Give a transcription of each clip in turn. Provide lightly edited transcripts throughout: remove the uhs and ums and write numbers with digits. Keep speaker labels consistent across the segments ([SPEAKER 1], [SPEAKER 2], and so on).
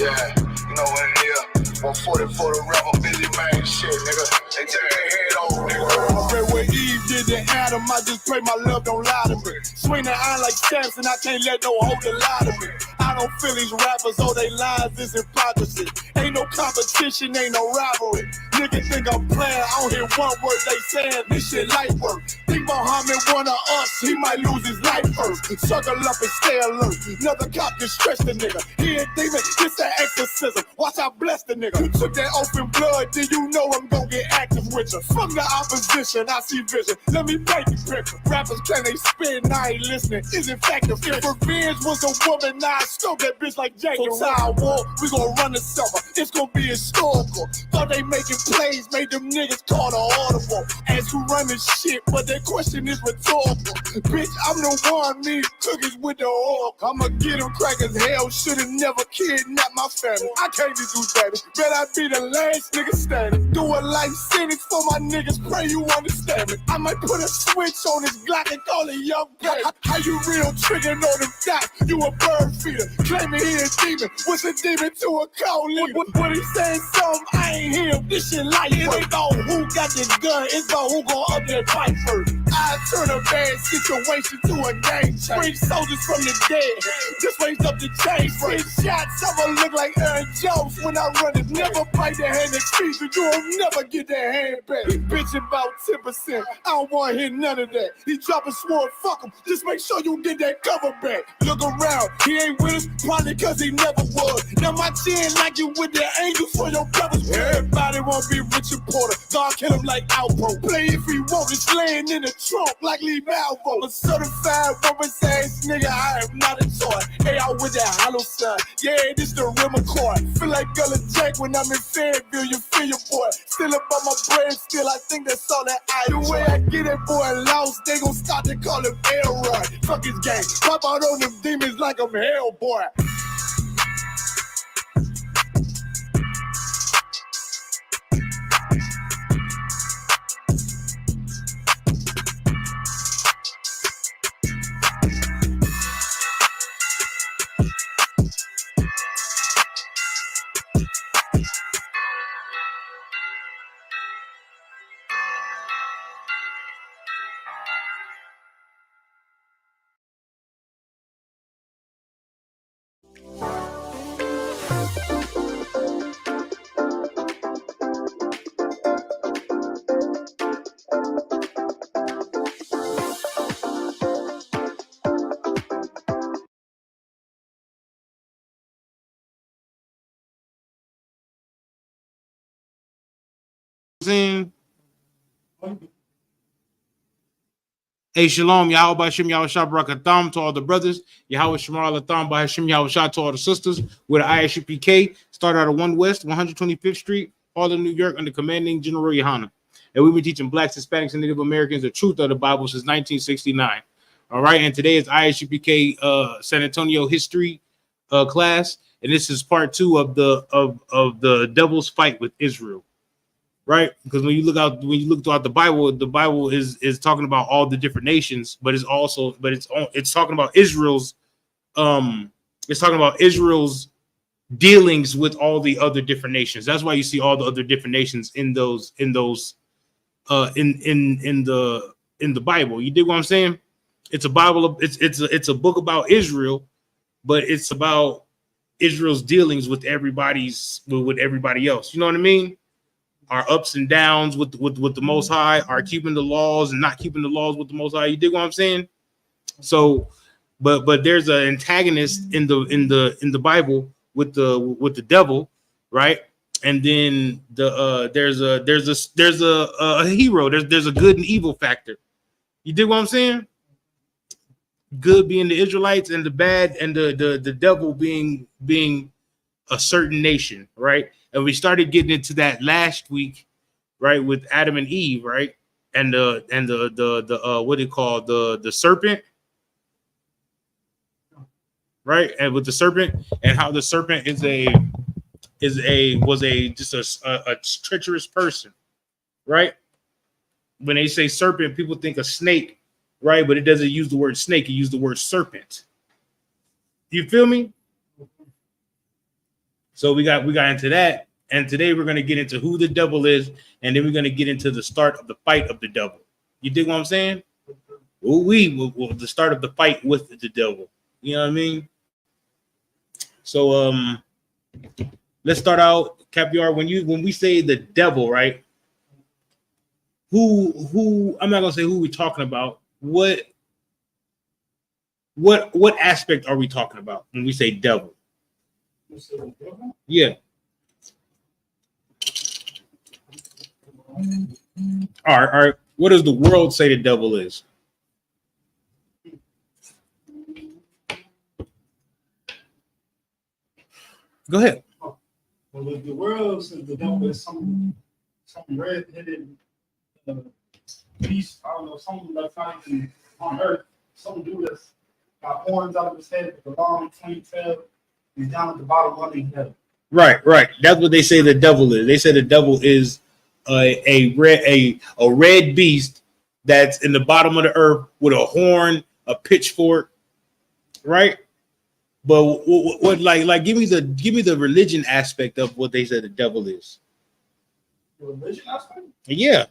[SPEAKER 1] Yeah, you know what it is. 140 for the rapper, busy man, shit, nigga. They turn their head over, nigga. I pray when Eve did to Adam, I just pray my love don't lie to me. Swing the iron like Samson, I can't let no holder lie to me. I don't feel these rappers, all they lies is hypocrisy. Ain't no competition, ain't no rivalry. Niggas think I'm playing, I don't hear one word they saying, this shit light work. Think Muhammad one of us, he might lose his life first. Circle up and stay alert. Another cop can stress the nigga. He ain't demon, this an exorcism. Watch I bless the nigga. You took that open blood, then you know I'm gonna get active with you. From the opposition, I see vision. Let me paint the picture. Rappers claim they spit, and I ain't listening. Is in fact if revenge was a woman, now I scope that bitch like Jacob. Side war, we gonna run the summer. It's gonna be historical. Thought they making plays, made them niggas call the audible. As you run this shit, but that question is rhetorical. Bitch, I'm the one, me cookies with the oil. I'ma get them crackers, hell, should've never kidnapped my family. I can't do that. Bet I be the last nigga standing. Do a life sentence for my niggas, pray you understand me. I might put a switch on this Glock and call it young baby. How you real triggering on them dots? You a bird feeder, claiming he a demon. What's a demon to a cold leader? What he saying something, I ain't hear. This shit light. It ain't about who got the gun, it's about who gon' up that fight first. I turn a bad situation to a game change. Bring soldiers from the dead, just raise up the chain. Six shots, I'ma look like Aaron Jones when I run it. Never bite the hand that feeds you, you'll never get that hand back. He bitching about 10%, I don't wanna hear none of that. He dropping sword, fuck him, just make sure you get that cover back. Look around, he ain't with us, probably cause he never was. Now my chin like you with the angels for your brothers. Everybody wanna be Richard Porter, God kill him like Alpo. Play if he want, it's laying in the trunk like Lee Malvo. A certified woman's ass nigga, I am not a toy. Hey, out with that hollow sign, yeah, this the real McCoy. Feel like Gullah Jack when I'm in Fayetteville, you feel your boy. Still up on my brain, still I think that's all that I do. The way I get that boy lost, they gon' start to call him Elroy. Fuck his gang, pop out on them demons like I'm Hellboy.
[SPEAKER 2] Hey, shalom, Yahweh Bashim Yahweh Shah Barakatham to all the brothers. Yahweh Shemar Latham Bashim Yahweh Shah to all the sisters. We're the ISUPK, started out of 1 West, 125th Street, Harlem, New York, under commanding General Yohana. And we've been teaching blacks, Hispanics, and Native Americans the truth of the Bible since 1969. All right, and today is ISUPK San Antonio history class, and this is part 2 of the devil's fight with Israel. Right, because when you look throughout the Bible is talking about all the different nations, but it's talking about Israel's dealings with all the other different nations. That's why you see all the other different nations in the Bible. You dig what I'm saying? It's a Bible. It's a book about Israel, but it's about Israel's dealings with everybody else. You know what I mean? Our ups and downs with the Most High, our keeping the laws and not keeping the laws with the Most High. You dig what I'm saying? So, but there's an antagonist in the Bible with the devil, right? And then there's a hero. There's a good and evil factor. You dig what I'm saying? Good being the Israelites, and the bad and the devil being a certain nation, right? And we started getting into that last week, right, with Adam and Eve, right, and the what do you call the serpent, right, and with the serpent, and how the serpent was a treacherous person, right? When they say serpent, people think a snake, right, but it doesn't use the word snake; it uses the word serpent. You feel me? So we got into that, and today we're gonna get into who the devil is, and then we're gonna get into the start of the fight of the devil. You dig what I'm saying? The start of the fight with the devil. You know what I mean? So let's start out, Capiar. When we say the devil, right? Who I'm not gonna say who we're talking about. What aspect are we talking about when we say devil? Yeah. All right. What does the world say the devil is? Go ahead.
[SPEAKER 3] Well, the world says the devil is some red-headed beast. I don't know, something that's not even on earth. Some dude that's got horns out of his head with a long 20 He's down at the bottom of the head.
[SPEAKER 2] Right. That's what they say the devil is. They say the devil is a red beast that's in the bottom of the earth with a horn, a pitchfork, right? But what like give me the religion aspect of what they say the devil is.
[SPEAKER 3] The religion aspect?
[SPEAKER 2] Yeah,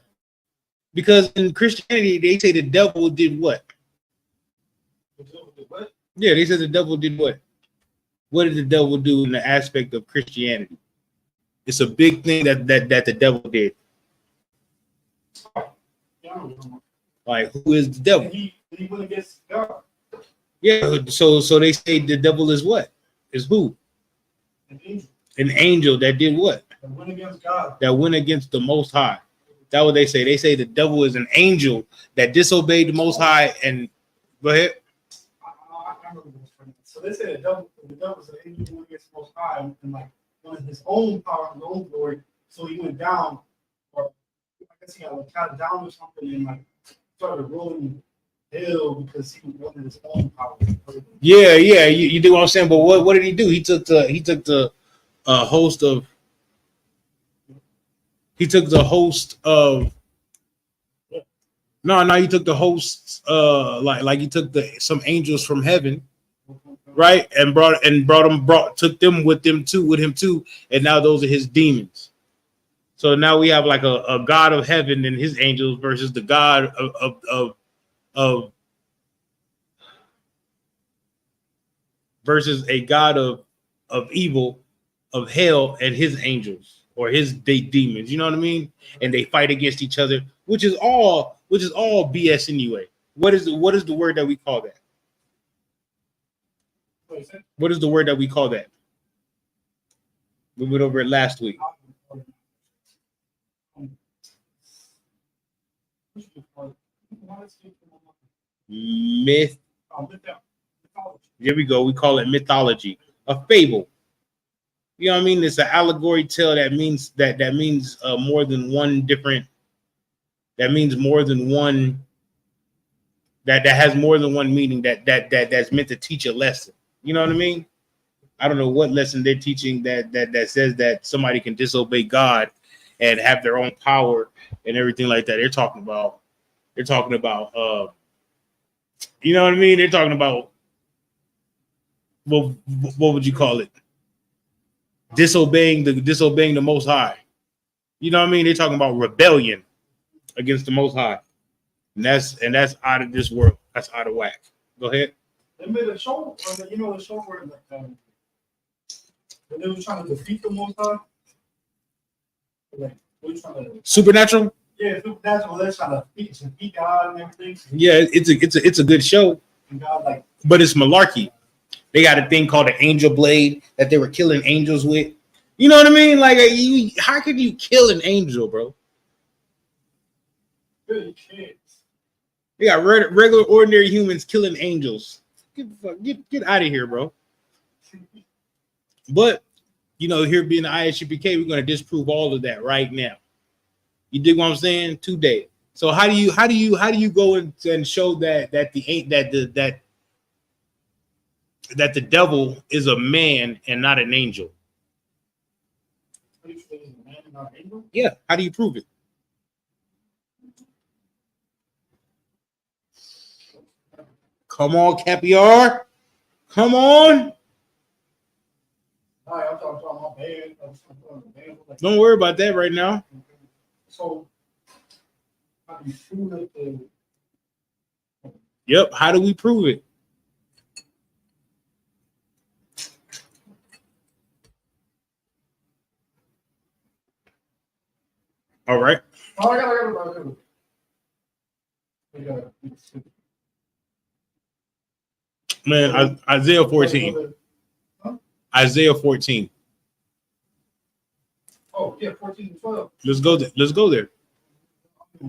[SPEAKER 2] because in Christianity they say the devil did what?
[SPEAKER 3] The devil did what?
[SPEAKER 2] Yeah, they said the devil did what? What did the devil do in the aspect of Christianity? It's a big thing that the devil did.
[SPEAKER 3] Yeah,
[SPEAKER 2] like, who is the devil?
[SPEAKER 3] he went against God.
[SPEAKER 2] Yeah, so they say the devil is what? Is who?
[SPEAKER 3] An angel.
[SPEAKER 2] An angel that did what?
[SPEAKER 3] That went against God.
[SPEAKER 2] That went against the Most High. That's what they say. They say the devil is an angel that disobeyed the Most High. And go ahead.
[SPEAKER 3] I remember this. So they say the devil is an angel who went against the Most High and like wanted his own power and his own glory. So he went down, or I guess he got like cut down or something, and like started rolling hill because he wanted his own power.
[SPEAKER 2] Yeah, you do what I'm saying. But what did he do? He took the host of. He took the host of. No, he took the hosts. Like he took some angels from heaven, right, and took them with him too, and now those are his demons. So now we have like a God of heaven and his angels versus the God of versus a God of evil, of hell, and his angels or his demons. You know what I mean? And they fight against each other, which is all BS anyway. What is the word that we call that? What is the word that we call that? We went over it last week. Myth. Here we go. We call it mythology, a fable. You know what I mean? It's an allegory tale that means more than one different. That means more than one. That has more than one meaning. That's meant to teach a lesson. You know what I mean? I don't know what lesson they're teaching that says that somebody can disobey God and have their own power and everything like that. They're talking about. You know what I mean? They're talking about. What would you call it? Disobeying the Most High. You know what I mean? They're talking about rebellion against the Most High, and that's out of this world. That's out of whack. Go ahead.
[SPEAKER 3] They made a show, the show where when they were trying to defeat the Most High. Like, we're trying to
[SPEAKER 2] Supernatural.
[SPEAKER 3] Yeah, Supernatural. They're trying to defeat God and everything.
[SPEAKER 2] Yeah, it's a good show.
[SPEAKER 3] And God,
[SPEAKER 2] but it's malarkey. They got a thing called an angel blade that they were killing angels with. You know what I mean? Like, how could you kill an angel, bro?
[SPEAKER 3] You can't.
[SPEAKER 2] They got regular, ordinary humans killing angels. Get out of here, bro. But here being the ISUPK, we're going to disprove all of that right now. You dig what I'm saying? Today. So how do you go and show that the devil is a man and not an angel? Yeah. How do you prove it? Come on, Capiar. Come on.
[SPEAKER 3] All right, I'm talking about
[SPEAKER 2] Don't worry about that right now.
[SPEAKER 3] So, how do you prove that?
[SPEAKER 2] Yep. How do we prove it? All right.
[SPEAKER 3] Oh, I got it.
[SPEAKER 2] Man, Isaiah 14.
[SPEAKER 3] Huh?
[SPEAKER 2] Isaiah 14.
[SPEAKER 3] Oh, yeah, 14 and 12.
[SPEAKER 2] Let's go there. Let's go there.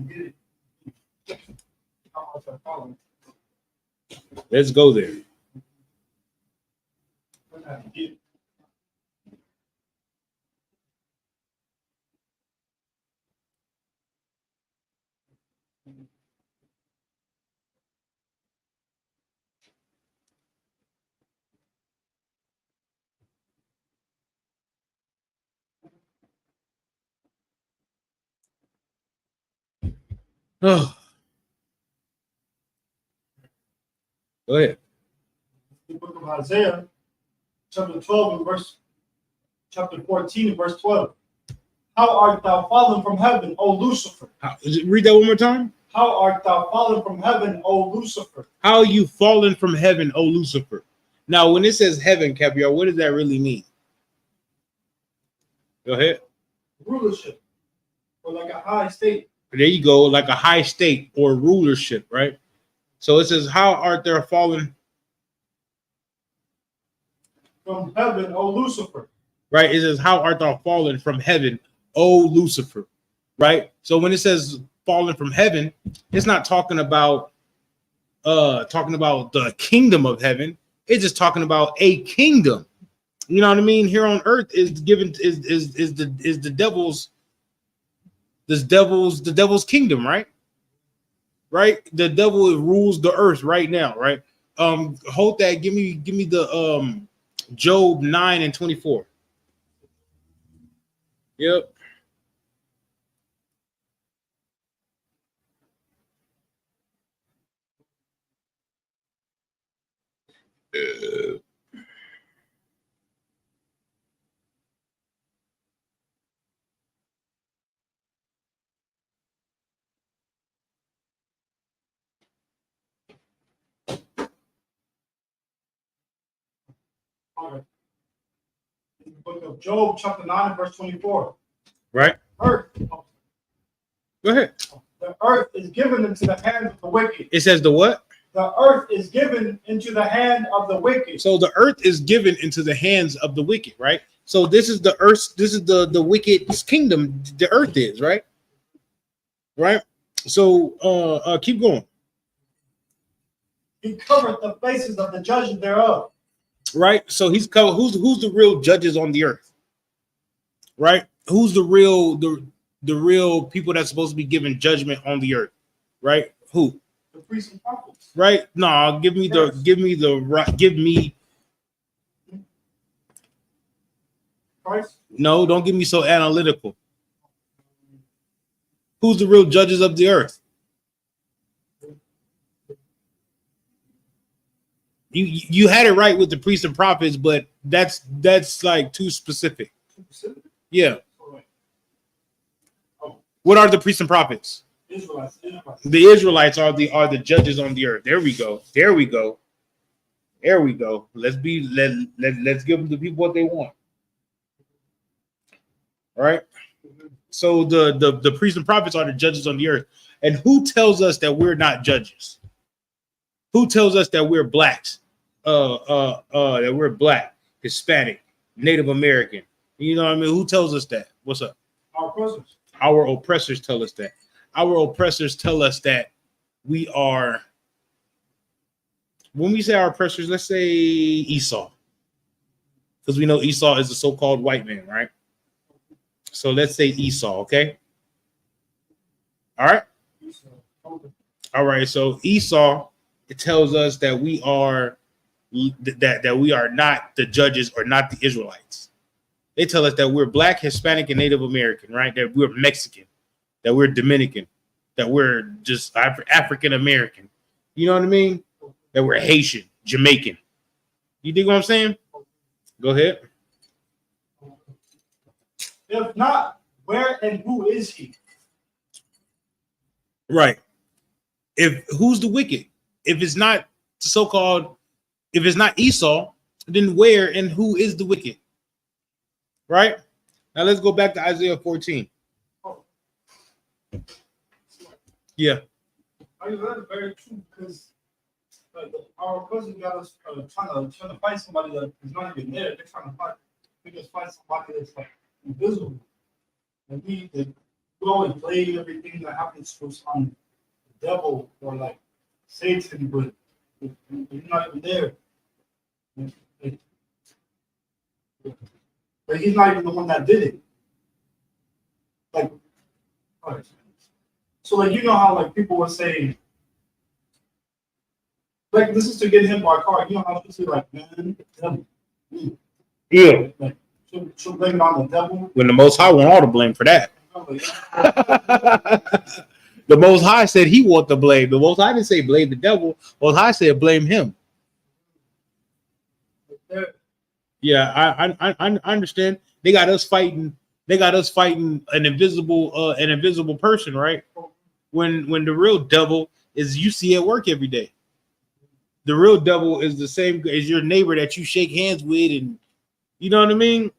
[SPEAKER 3] Get it. How much I follow?
[SPEAKER 2] Let's go there.
[SPEAKER 3] Get it.
[SPEAKER 2] Oh, go ahead.
[SPEAKER 3] The book of Isaiah, chapter 12 and chapter 14 and verse 12. How art thou fallen from heaven, O Lucifer?
[SPEAKER 2] Read that one more time.
[SPEAKER 3] How art thou fallen from heaven, O Lucifer?
[SPEAKER 2] How are you fallen from heaven, O Lucifer? Now, when it says heaven, Caviar, what does that really mean? Go ahead.
[SPEAKER 3] Rulership, or like a high state.
[SPEAKER 2] There you go, like a high state or rulership, right? So it says, how art thou fallen
[SPEAKER 3] From heaven, O Lucifer.
[SPEAKER 2] Right? It says, how art thou fallen from heaven, O Lucifer? Right? So when it says fallen from heaven, it's not talking about the kingdom of heaven. It's just talking about a kingdom. You know what I mean? Here on earth is given the devil's kingdom, right? Right? The devil rules the earth right now, right? Hold that. Give me the Job 9 and 24. Yep.
[SPEAKER 3] Okay. In the book of Job, chapter 9 and verse 24.
[SPEAKER 2] Right.
[SPEAKER 3] Earth.
[SPEAKER 2] Go ahead.
[SPEAKER 3] The earth is given into the hand of the wicked.
[SPEAKER 2] It says the what?
[SPEAKER 3] The earth is given into the hand of the wicked.
[SPEAKER 2] So the earth is given into the hands of the wicked, right? So this is the earth. This is the wicked's kingdom. The earth is, right? Right. So keep going.
[SPEAKER 3] He covered the faces of the judges thereof.
[SPEAKER 2] Right. So he's covered. Who's the real judges on the earth? Right. Who's the real people that's supposed to be given judgment on the earth? Right. Who?
[SPEAKER 3] The priests and prophets.
[SPEAKER 2] Right. No, give me
[SPEAKER 3] Christ.
[SPEAKER 2] No, don't give me so analytical. Who's the real judges of the earth? You had it right with the priests and prophets, but that's like too specific. Yeah. What are the priests and prophets?
[SPEAKER 3] Israelites.
[SPEAKER 2] The Israelites are the judges on the earth. There we go. Let's give them the people what they want. All right. So the priests and prophets are the judges on the earth. And who tells us that we're not judges? Who tells us that we're blacks? That we're black, Hispanic, Native American. You know what I mean? Who tells us that? What's up?
[SPEAKER 3] Our oppressors.
[SPEAKER 2] Our oppressors tell us that. Our oppressors tell us that we are. When we say our oppressors, let's say Esau, because we know Esau is the so-called white man, right? So let's say Esau, okay? All right. All right. So Esau, it tells us that we are that we are not the judges or not the Israelites. They tell us that we're black, Hispanic, and Native American, right? That we're Mexican, that we're Dominican, that we're just African American. You know what I mean? That we're Haitian, Jamaican. You dig what I'm saying? Go ahead.
[SPEAKER 3] If not, where and who is he?
[SPEAKER 2] Right. If who's the wicked? If it's not so-called, if it's not Esau, then where and who is the wicked? Right? Now let's go back to Isaiah 14. Yeah.
[SPEAKER 3] I mean, that's very true because our cousin got us trying to find somebody that is not even there. They're trying to find, we just find somebody that's like invisible. And we always blame everything that happens to us on the devil or like Satan, but he's not even there. But he's not even the one that did it. Like, all right. So like you know how like people were saying, like this is to get hit by a car. You know how people say like, man, devil.
[SPEAKER 2] Yeah.
[SPEAKER 3] Like she'll blame it on the devil.
[SPEAKER 2] When the Most High want all the blame for that. The Most High said he want the blame. The Most High didn't say blame the devil. Most High said blame him. Yeah, I understand. They got us fighting. They got us fighting an invisible person, right? When the real devil is you see at work every day. The real devil is the same as your neighbor that you shake hands with, and you know what I mean.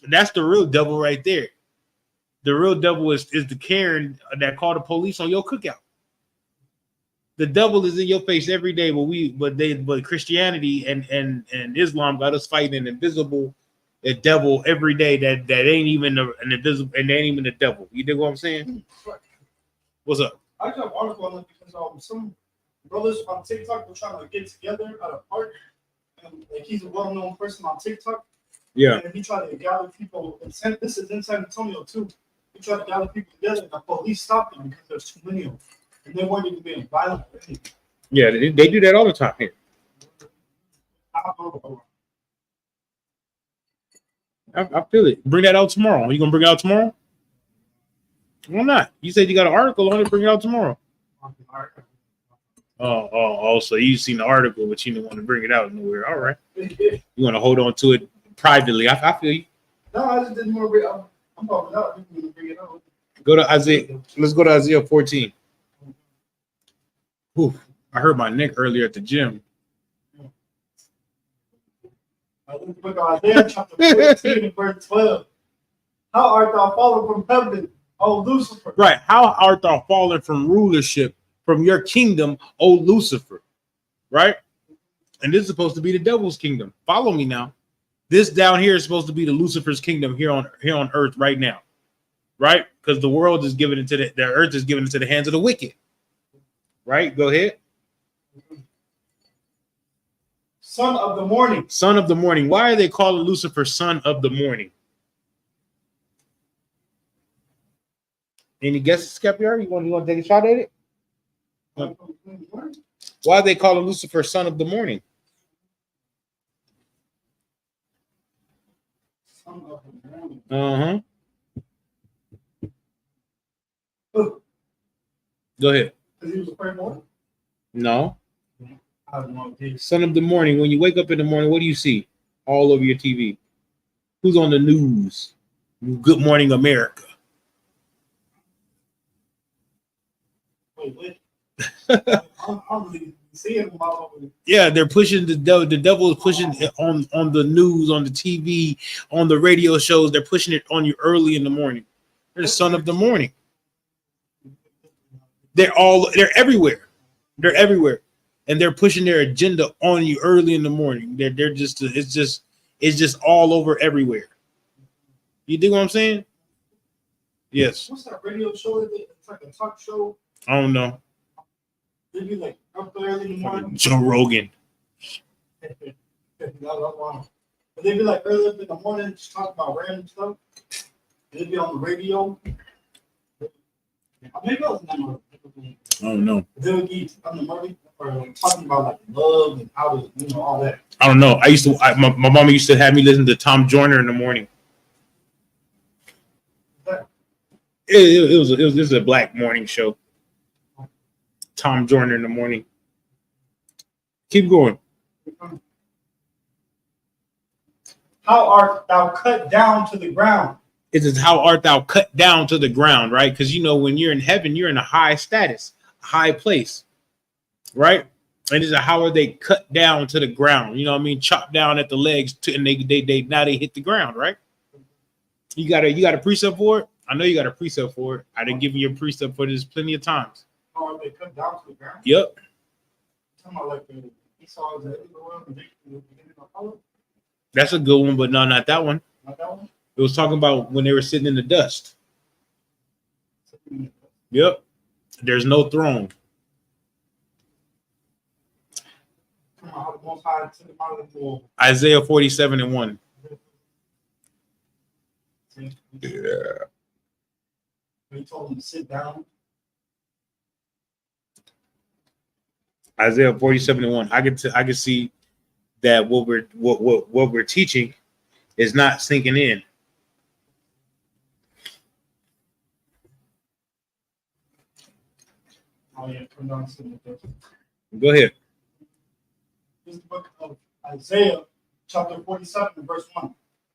[SPEAKER 2] That's the real devil right there. The real devil is the Karen that called the police on your cookout. The devil is in your face every day, but Christianity and Islam got us fighting an invisible devil every day that ain't even an invisible and they ain't even the devil. You dig what I'm saying? What's up?
[SPEAKER 3] I got an article on it because some brothers on TikTok were trying to get together at a park, and like he's a well-known person on TikTok.
[SPEAKER 2] Yeah.
[SPEAKER 3] And he tried to gather people. This is in San Antonio too. He tried to gather people together, and the police stopped him because there's too many of them, and they weren't even being violent.
[SPEAKER 2] Yeah, they do that all the time here. I feel it. Bring that out tomorrow. Are you gonna bring it out tomorrow? Why not? You said you got an article on it. Bring it out tomorrow. Oh, so you seen the article, but you didn't want to bring it out nowhere. All right. You want to hold on to it privately. I feel you.
[SPEAKER 3] No, I just didn't want to bring it out. I'm talking out. You want to bring it out.
[SPEAKER 2] Go to Isaiah. Let's go to Isaiah 14. Ooh, I hurt my neck earlier at the gym.
[SPEAKER 3] Look at Isaiah chapter 14, verse 12. How art thou fallen from heaven, O Lucifer?
[SPEAKER 2] Right. How art thou fallen from rulership, from your kingdom, O Lucifer? Right? And this is supposed to be the devil's kingdom. Follow me now. This down here is supposed to be the Lucifer's kingdom here on earth right now. Right? Because the world is given into the earth is given into the hands of the wicked. Right? Go ahead.
[SPEAKER 3] Son of the morning.
[SPEAKER 2] Son of the morning. Why are they calling Lucifer son of the morning? Any guesses, Skepier? You want to take a shot at it? Why are they calling Lucifer son of the morning?
[SPEAKER 3] Son of the morning.
[SPEAKER 2] Uh-huh. Go ahead.
[SPEAKER 3] Because he was afraid more?
[SPEAKER 2] No.
[SPEAKER 3] I have no idea.
[SPEAKER 2] Son of the morning. When you wake up in the morning, what do you see all over your TV? Who's on the news? Good Morning America.
[SPEAKER 3] Wait. I'm really seeing him all over.
[SPEAKER 2] Yeah, they're pushing the devil. The devil is pushing it on the news, on the TV, on the radio shows. They're pushing it on you early in the morning. They're the son of the morning. They're everywhere. They're everywhere. And they're pushing their agenda on you early in the morning. They're just it's just all over everywhere. You dig what I'm saying? Yes.
[SPEAKER 3] What's that radio show? It's like a talk show.
[SPEAKER 2] I don't know.
[SPEAKER 3] They be like up early in the morning.
[SPEAKER 2] Joe Rogan.
[SPEAKER 3] But they be like early up in the morning, just talk about random stuff. They'd be on the radio. Maybe I was not.
[SPEAKER 2] I don't know.
[SPEAKER 3] They would be on the morning or talking about like love and how to, all that.
[SPEAKER 2] I don't know. My mama used to have me listen to Tom Joyner in the morning. It was a black morning show. Tom Joyner in the morning. Keep going.
[SPEAKER 3] How art thou cut down to the ground?
[SPEAKER 2] It says, how art thou cut down to the ground, right? Because you know, when you're in heaven, you're in a high status, a high place, right? And it's a, how are they cut down to the ground? You know what I mean? Chopped down at the legs to, and they now they hit the ground, right? You got a precept for it? I know you got a precept for it. I didn't give you a precept for this plenty of times.
[SPEAKER 3] Oh, they cut down to the ground?
[SPEAKER 2] Yep.
[SPEAKER 3] Talking about like Esau is the world and Jacob.
[SPEAKER 2] That's a good one, but no, not that one.
[SPEAKER 3] Not that one?
[SPEAKER 2] It was talking about when they were sitting in the dust. Yep. There's no throne. Isaiah 47:1.
[SPEAKER 3] Yeah. He told him to sit down.
[SPEAKER 2] Isaiah 47:1. I can see that what we're teaching is not sinking in.
[SPEAKER 3] Oh yeah, come down to the
[SPEAKER 2] Go ahead.
[SPEAKER 3] This is the book of Isaiah, chapter 47, verse 1.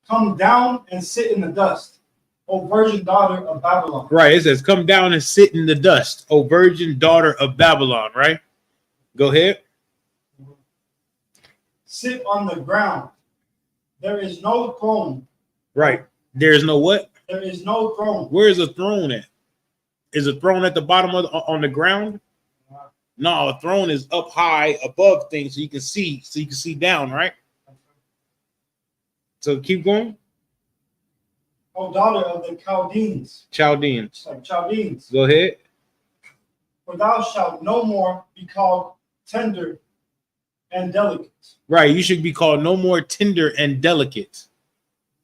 [SPEAKER 3] Come down and sit in the dust, O virgin daughter of Babylon.
[SPEAKER 2] Right. It says, come down and sit in the dust, O virgin daughter of Babylon, right? Go ahead.
[SPEAKER 3] Sit on the ground. There is no throne.
[SPEAKER 2] Right. There is no what?
[SPEAKER 3] There is no throne.
[SPEAKER 2] Where is a throne at? Is a throne at the bottom of on the ground? No, a throne is up high above things so you can see down, right? So keep going.
[SPEAKER 3] O daughter of the Chaldeans.
[SPEAKER 2] Chaldeans.
[SPEAKER 3] Like Chaldeans.
[SPEAKER 2] Go ahead.
[SPEAKER 3] For thou shalt no more be called tender and delicate.
[SPEAKER 2] Right. You should be called no more tender and delicate.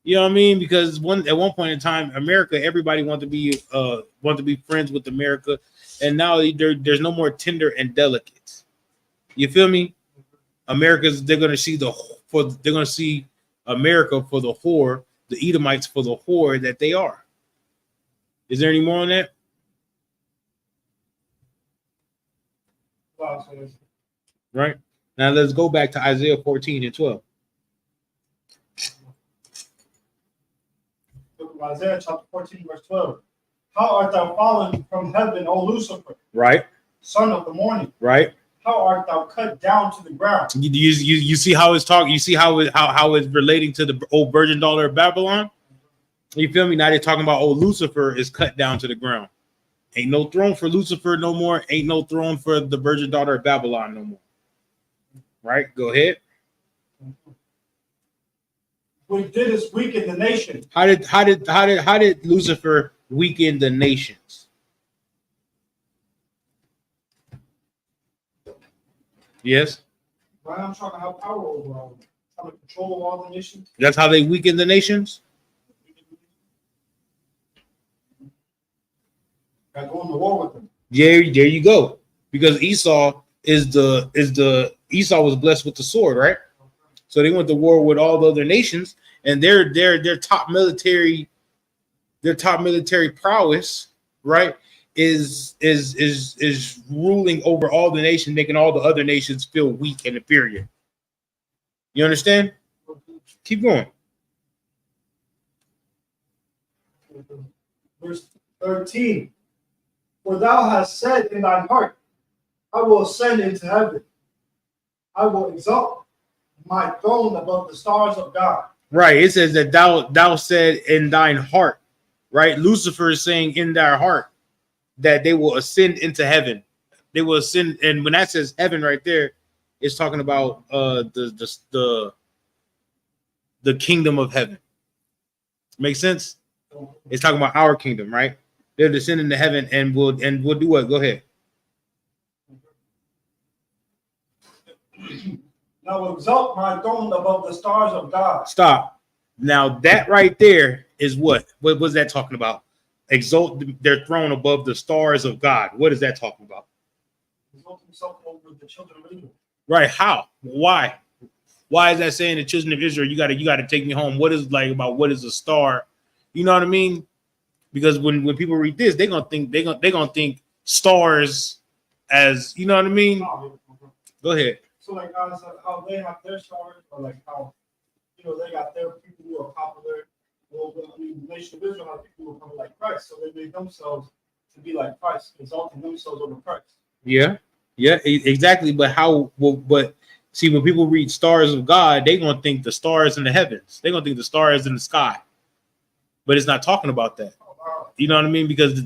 [SPEAKER 2] You know what I mean? Because at one point in time, America, everybody wanted to be friends with America, and now there's no more tender and delicate. You feel me? They're gonna see America for the whore, the Edomites for the whore that they are. Is there any more on that? Right. Now let's go back to Isaiah 14:12.
[SPEAKER 3] Isaiah chapter 14, verse 12. How art thou fallen from heaven, O Lucifer?
[SPEAKER 2] Right.
[SPEAKER 3] Son of the morning.
[SPEAKER 2] Right.
[SPEAKER 3] How art thou cut down to the ground?
[SPEAKER 2] You see how it's talking. You see how it's relating to the old virgin daughter of Babylon. You feel me? Now they're talking about Lucifer is cut down to the ground. Ain't no throne for Lucifer no more. Ain't no throne for the virgin daughter of Babylon no more. Right? Go ahead.
[SPEAKER 3] Which didst weaken the nation.
[SPEAKER 2] How did Lucifer weaken the nations? Yes.
[SPEAKER 3] Right, I'm trying to have power over all of them. Trying to control all the nations.
[SPEAKER 2] That's how they weaken the nations.
[SPEAKER 3] Got going to war with them.
[SPEAKER 2] Yeah, there you go. Because Esau was blessed with the sword, right? So they went to war with all the other nations, and their top military prowess, right, is ruling over all the nations, making all the other nations feel weak and inferior. You understand? Keep going.
[SPEAKER 3] Verse 13. For thou hast said in thine heart, I will ascend into heaven. I will exalt my throne above the stars of God.
[SPEAKER 2] Right. It says that thou said in thine heart, right? Lucifer is saying in their heart that they will ascend into heaven. They will ascend, and when that says heaven right there, it's talking about the kingdom of heaven. Make sense? It's talking about our kingdom, right? They'll descend into heaven and we'll do what? Go ahead.
[SPEAKER 3] Now will exalt my throne above the stars of God.
[SPEAKER 2] Stop. Now that right there is what? What was that talking about? Exalt their throne above the stars of God. What is that talking about?
[SPEAKER 3] Exalt himself over the children of Israel.
[SPEAKER 2] Right. How? Why? Why is that saying the children of Israel? You gotta take me home. What is like about what is a star? You know what I mean? Because when people read this, they're gonna think stars as, you know what I mean? Go ahead.
[SPEAKER 3] So like how they have their stars, or like how they got their people who are popular, Well, I mean, the nation of Israel, how people were coming like Christ, so they made themselves to be like Christ, exalting themselves over Christ.
[SPEAKER 2] Yeah, yeah, exactly. But how? Well, but see, when people read stars of God, they gonna think the stars in the heavens. They gonna think the stars in the sky. But it's not talking about that.
[SPEAKER 3] Oh, wow.
[SPEAKER 2] You know what I mean? Because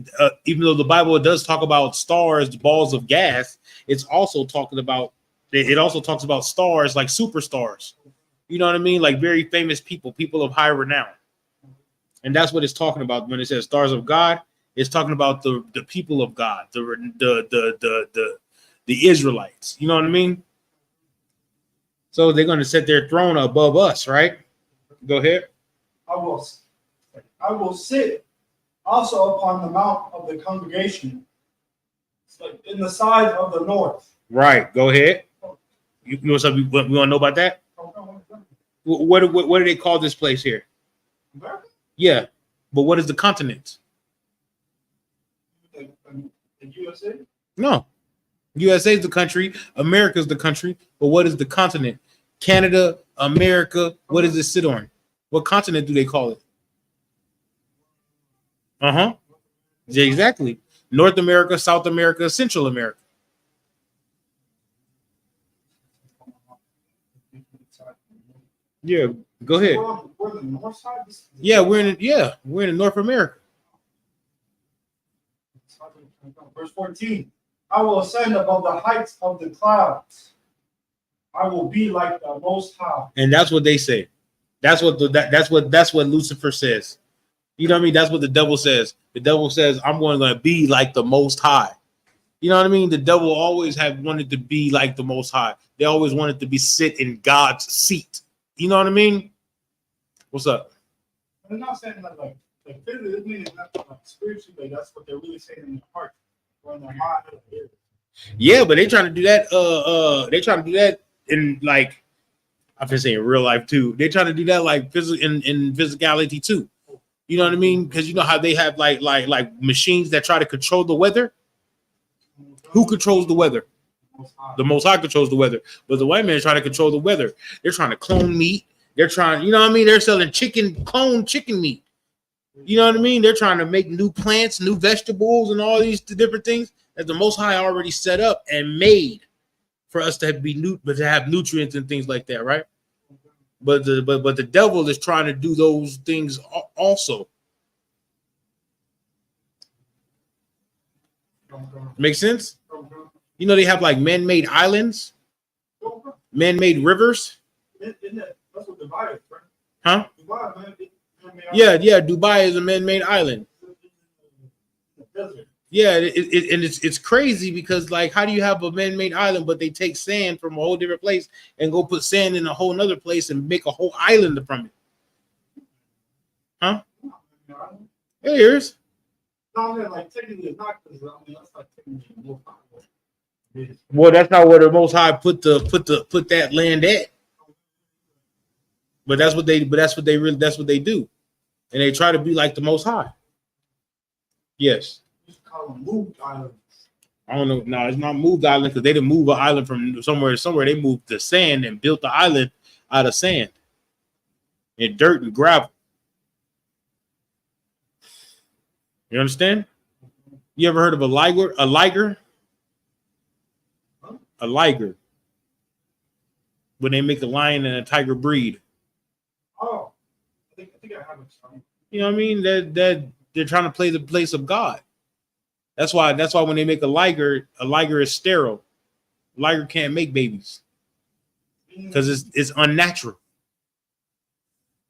[SPEAKER 2] even though the Bible does talk about stars, balls of gas, it's also talking about. It also talks about stars like superstars. You know what I mean? Like very famous people, people of high renown. And that's what it's talking about when it says stars of God. It's talking about the people of God, the Israelites. You know what I mean? So they're going to set their throne above us, right? Go ahead.
[SPEAKER 3] I will sit also upon the mount of the congregation, it's like in the side of the north.
[SPEAKER 2] Right. Go ahead. You know something we want to know about that? What do they call this place here?
[SPEAKER 3] America?
[SPEAKER 2] Yeah, but what is the continent?
[SPEAKER 3] The USA?
[SPEAKER 2] No, USA is the country. America is the country. But what is the continent? Canada, America. What does it sit on? What continent do they call it? Uh-huh. Yeah, exactly. North America, South America, Central America. Yeah, go ahead.
[SPEAKER 3] We're the north side?
[SPEAKER 2] Yeah, we're in North America.
[SPEAKER 3] Verse 14. I will ascend above the heights of the clouds. I will be like the Most High.
[SPEAKER 2] And that's what they say. That's what that's what Lucifer says. You know what I mean? That's what the devil says. The devil says, I'm going to be like the Most High. You know what I mean? The devil always have wanted to be like the Most High. They always wanted to be sit in God's seat. You know what I mean? What's up?
[SPEAKER 3] They're not saying that like physically, it means not like spiritually, like that's what they're really saying in their heart or in their mind.
[SPEAKER 2] Yeah, but they trying to do that. They trying to do that in like I've been saying real life too. They trying to do that like in physicality too. You know what I mean? Because you know how they have like machines that try to control the weather. Who controls the weather? The Most High controls the weather. But the white man trying to control the weather. They're trying to clone meat. They're trying, you know what I mean? They're selling clone chicken meat. You know what I mean? They're trying to make new plants, new vegetables, and all these different things that the Most High already set up and made for us to have nutrients and things like that, right? But the devil is trying to do those things also. Make sense? You know they have like man-made islands, man-made rivers.
[SPEAKER 3] That's what Dubai is, right?
[SPEAKER 2] Huh?
[SPEAKER 3] Dubai, man,
[SPEAKER 2] Yeah. Dubai is a man-made island. Yeah, and it's crazy because like, how do you have a man-made island, but they take sand from a whole different place and go put sand in a whole nother place and make a whole island from it? Huh? It is.
[SPEAKER 3] No, like technically it's not because I mean that's like technically more popular.
[SPEAKER 2] Well, that's not where the Most High put that land at. But that's what they do, and they try to be like the Most High. Yes.
[SPEAKER 3] You should call them moved islands.
[SPEAKER 2] I don't know. No, it's not moved island because they didn't move an island from somewhere. They moved the sand and built the island out of sand and dirt and gravel. You understand? You ever heard of a liger? A liger? A liger. When they make a lion and a tiger breed.
[SPEAKER 3] Oh, I think I have it.
[SPEAKER 2] You know what I mean? That they're trying to play the place of God. That's why when they make a liger is sterile. A liger can't make babies because it's unnatural.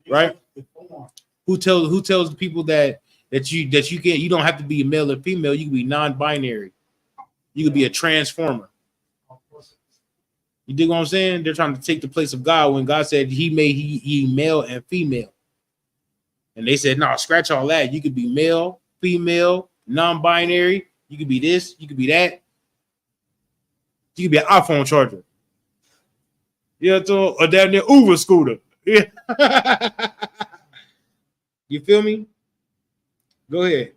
[SPEAKER 2] Right? Who tells the people that you don't have to be a male or female, you can be non-binary. You could be a transformer. You dig what I'm saying? They're trying to take the place of God when God said he made he male and female. And they said, no, scratch all that. You could be male, female, non-binary. You could be this, you could be that. You could be an iPhone charger. Yeah, so a damn near Uber scooter. Yeah. You feel me? Go ahead.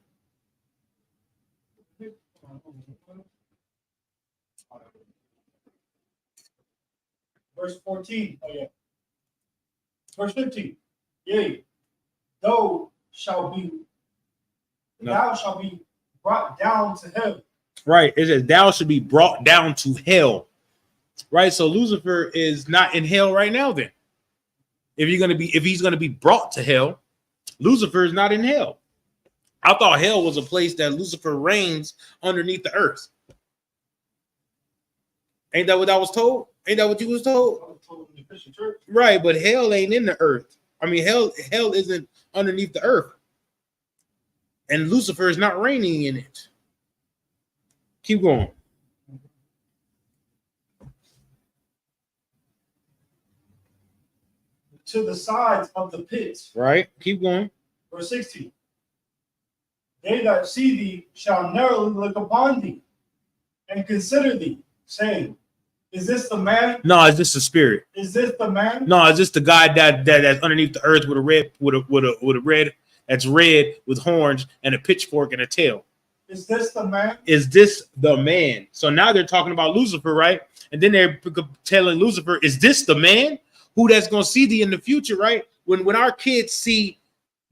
[SPEAKER 3] Verse 14. Oh yeah. Verse 15. Yea, thou shalt be brought down to hell.
[SPEAKER 2] Right. It says thou should be brought down to hell. Right. So Lucifer is not in hell right now. Then, if he's gonna be brought to hell, Lucifer is not in hell. I thought hell was a place that Lucifer reigns underneath the earth. Ain't that what I was told? Ain't that what you was told?
[SPEAKER 3] I was told in the Christian church.
[SPEAKER 2] Right, but hell ain't in the earth. I mean, hell isn't underneath the earth. And Lucifer is not reigning in it. Keep going.
[SPEAKER 3] To the sides of the pit.
[SPEAKER 2] Right, keep going.
[SPEAKER 3] Verse 16. They that see thee shall narrowly look upon thee and consider thee, saying, is this the man?
[SPEAKER 2] No, it's just the spirit.
[SPEAKER 3] Is this the man?
[SPEAKER 2] No, it's just the guy that's underneath the earth with a red that's red with horns and a pitchfork and a tail.
[SPEAKER 3] Is this the man?
[SPEAKER 2] Is this the man? So now they're talking about Lucifer, right? And then they're telling Lucifer, is this the man who that's going to see thee in the future, right? When our kids see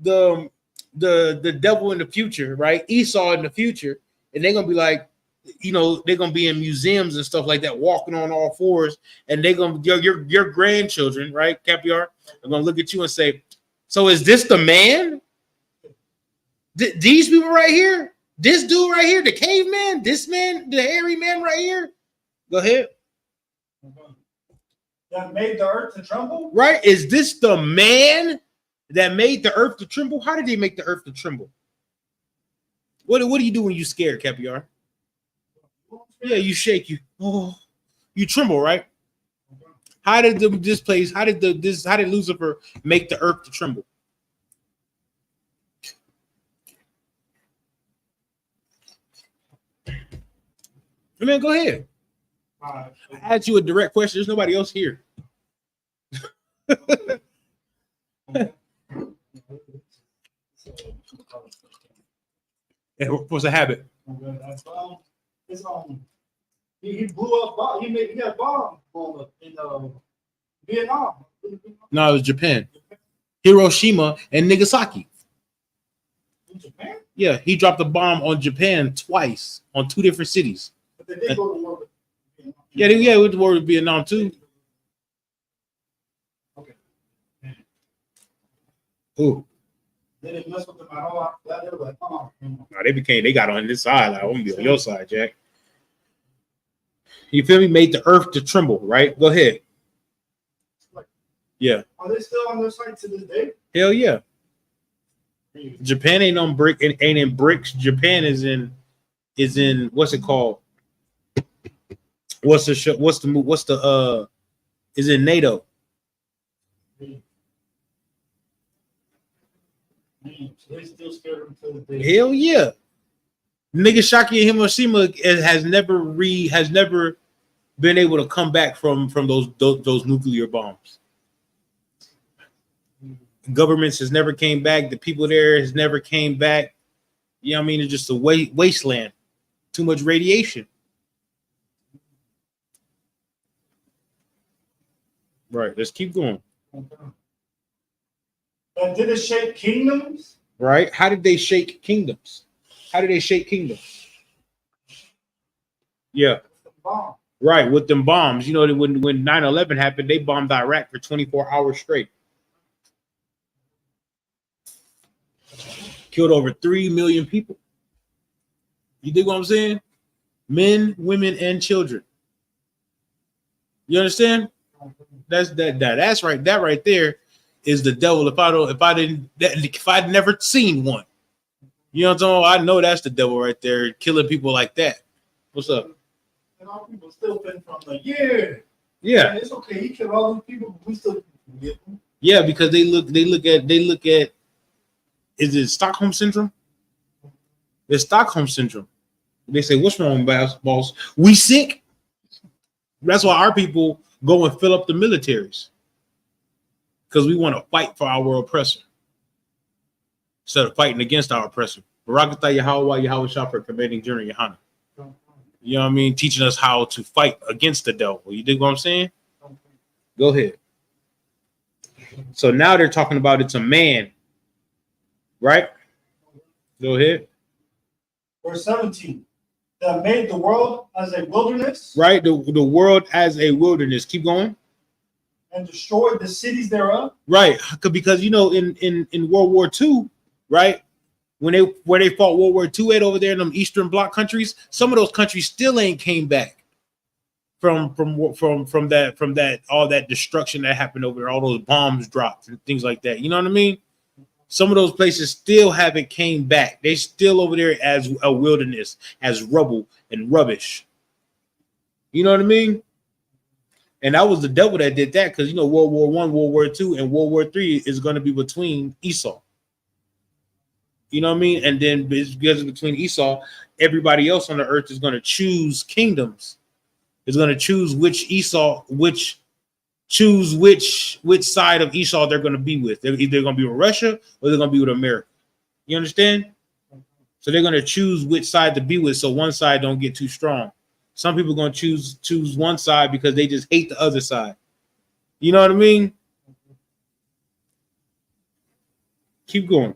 [SPEAKER 2] the devil in the future, right? Esau in the future, and they're going to be like, you know, they're gonna be in museums and stuff like that, walking on all fours, and they're gonna your grandchildren, right, Capiar, are gonna look at you and say, "So is this the man? These people right here, this dude right here, the caveman, this man, the hairy man right here." Go ahead.
[SPEAKER 3] That made the earth to tremble.
[SPEAKER 2] Right? Is this the man that made the earth to tremble? How did he make the earth to tremble? What do you do when you scared, Capiar? Yeah, you shake, you tremble, right? How did Lucifer make the earth to tremble? Man, go ahead. I asked you a direct question. There's nobody else here. What's a habit?
[SPEAKER 3] He blew up. He had bomb in Vietnam.
[SPEAKER 2] No, it was Japan. Hiroshima and Nagasaki.
[SPEAKER 3] In Japan?
[SPEAKER 2] Yeah, he dropped a bomb on Japan twice on two different cities.
[SPEAKER 3] But they did go to war with Vietnam.
[SPEAKER 2] Yeah, we went to war with Vietnam too.
[SPEAKER 3] Okay.
[SPEAKER 2] Who?
[SPEAKER 3] They didn't mess with them at all. They were like, oh.
[SPEAKER 2] No, they got on this side. Like, I'm gonna be on your side, Jack. You feel me? Made the earth to tremble, right? Go ahead. Yeah.
[SPEAKER 3] Are they still on their side to this day?
[SPEAKER 2] Hell yeah. Japan ain't on brick and ain't in bricks. Japan is in what's it called? Is in NATO.
[SPEAKER 3] So they still scared them to this day.
[SPEAKER 2] Hell yeah. Nagasaki and Hiroshima has never been able to come back from those nuclear bombs. Governments has never came back. The people there has never came back. You know what I mean? It's just a wasteland. Too much radiation. Right. Let's keep going.
[SPEAKER 3] And did it shake kingdoms?
[SPEAKER 2] Right. How did they shake kingdoms? Yeah.
[SPEAKER 3] Bomb.
[SPEAKER 2] Right. With them bombs. You know, when 9/11 happened, they bombed Iraq for 24 hours straight. Killed over 3 million people. You dig what I'm saying? Men, women, and children. You understand? That's right. That right there is the devil. If I'd never seen one, you know what I'm talking about? I know that's the devil right there, killing people like that. What's up?
[SPEAKER 3] And all people still been from the year.
[SPEAKER 2] Yeah.
[SPEAKER 3] Man, it's okay. He killed all these people, but we still forgive him.
[SPEAKER 2] Yeah, because they look at. Is it Stockholm syndrome? It's Stockholm syndrome. They say, "What's wrong, boss? We sick." That's why our people go and fill up the militaries, because we want to fight for our oppressor instead of fighting against our oppressor. Barakatah Yahweh Shafar, commanding General Yohana. You know what I mean? Teaching us how to fight against the devil. You dig what I'm saying? Go ahead. So now they're talking about it's a man Right? Go ahead.
[SPEAKER 3] Verse 17. That made the world as a wilderness.
[SPEAKER 2] Right? The world as a wilderness. Keep going.
[SPEAKER 3] And destroyed the cities thereof.
[SPEAKER 2] Right. Because you know, in World War II, right? Where they fought World War II over there in them Eastern Bloc countries, some of those countries still ain't came back from that all that destruction that happened over there, all those bombs dropped and things like that. You know what I mean? Some of those places still haven't came back. They still over there as a wilderness, as rubble and rubbish. You know what I mean? And that was the devil that did that, because you know World War I, World War II, and World War III is going to be between Esau. You know what I mean? And then because between Esau, everybody else on the earth is going to choose kingdoms. Is going to choose which side of Esau they're going to be with. They're either going to be with Russia or they're going to be with America. You understand? So they're going to choose which side to be with, so one side don't get too strong. Some people are going to choose one side because they just hate the other side. You know what I mean? Keep going.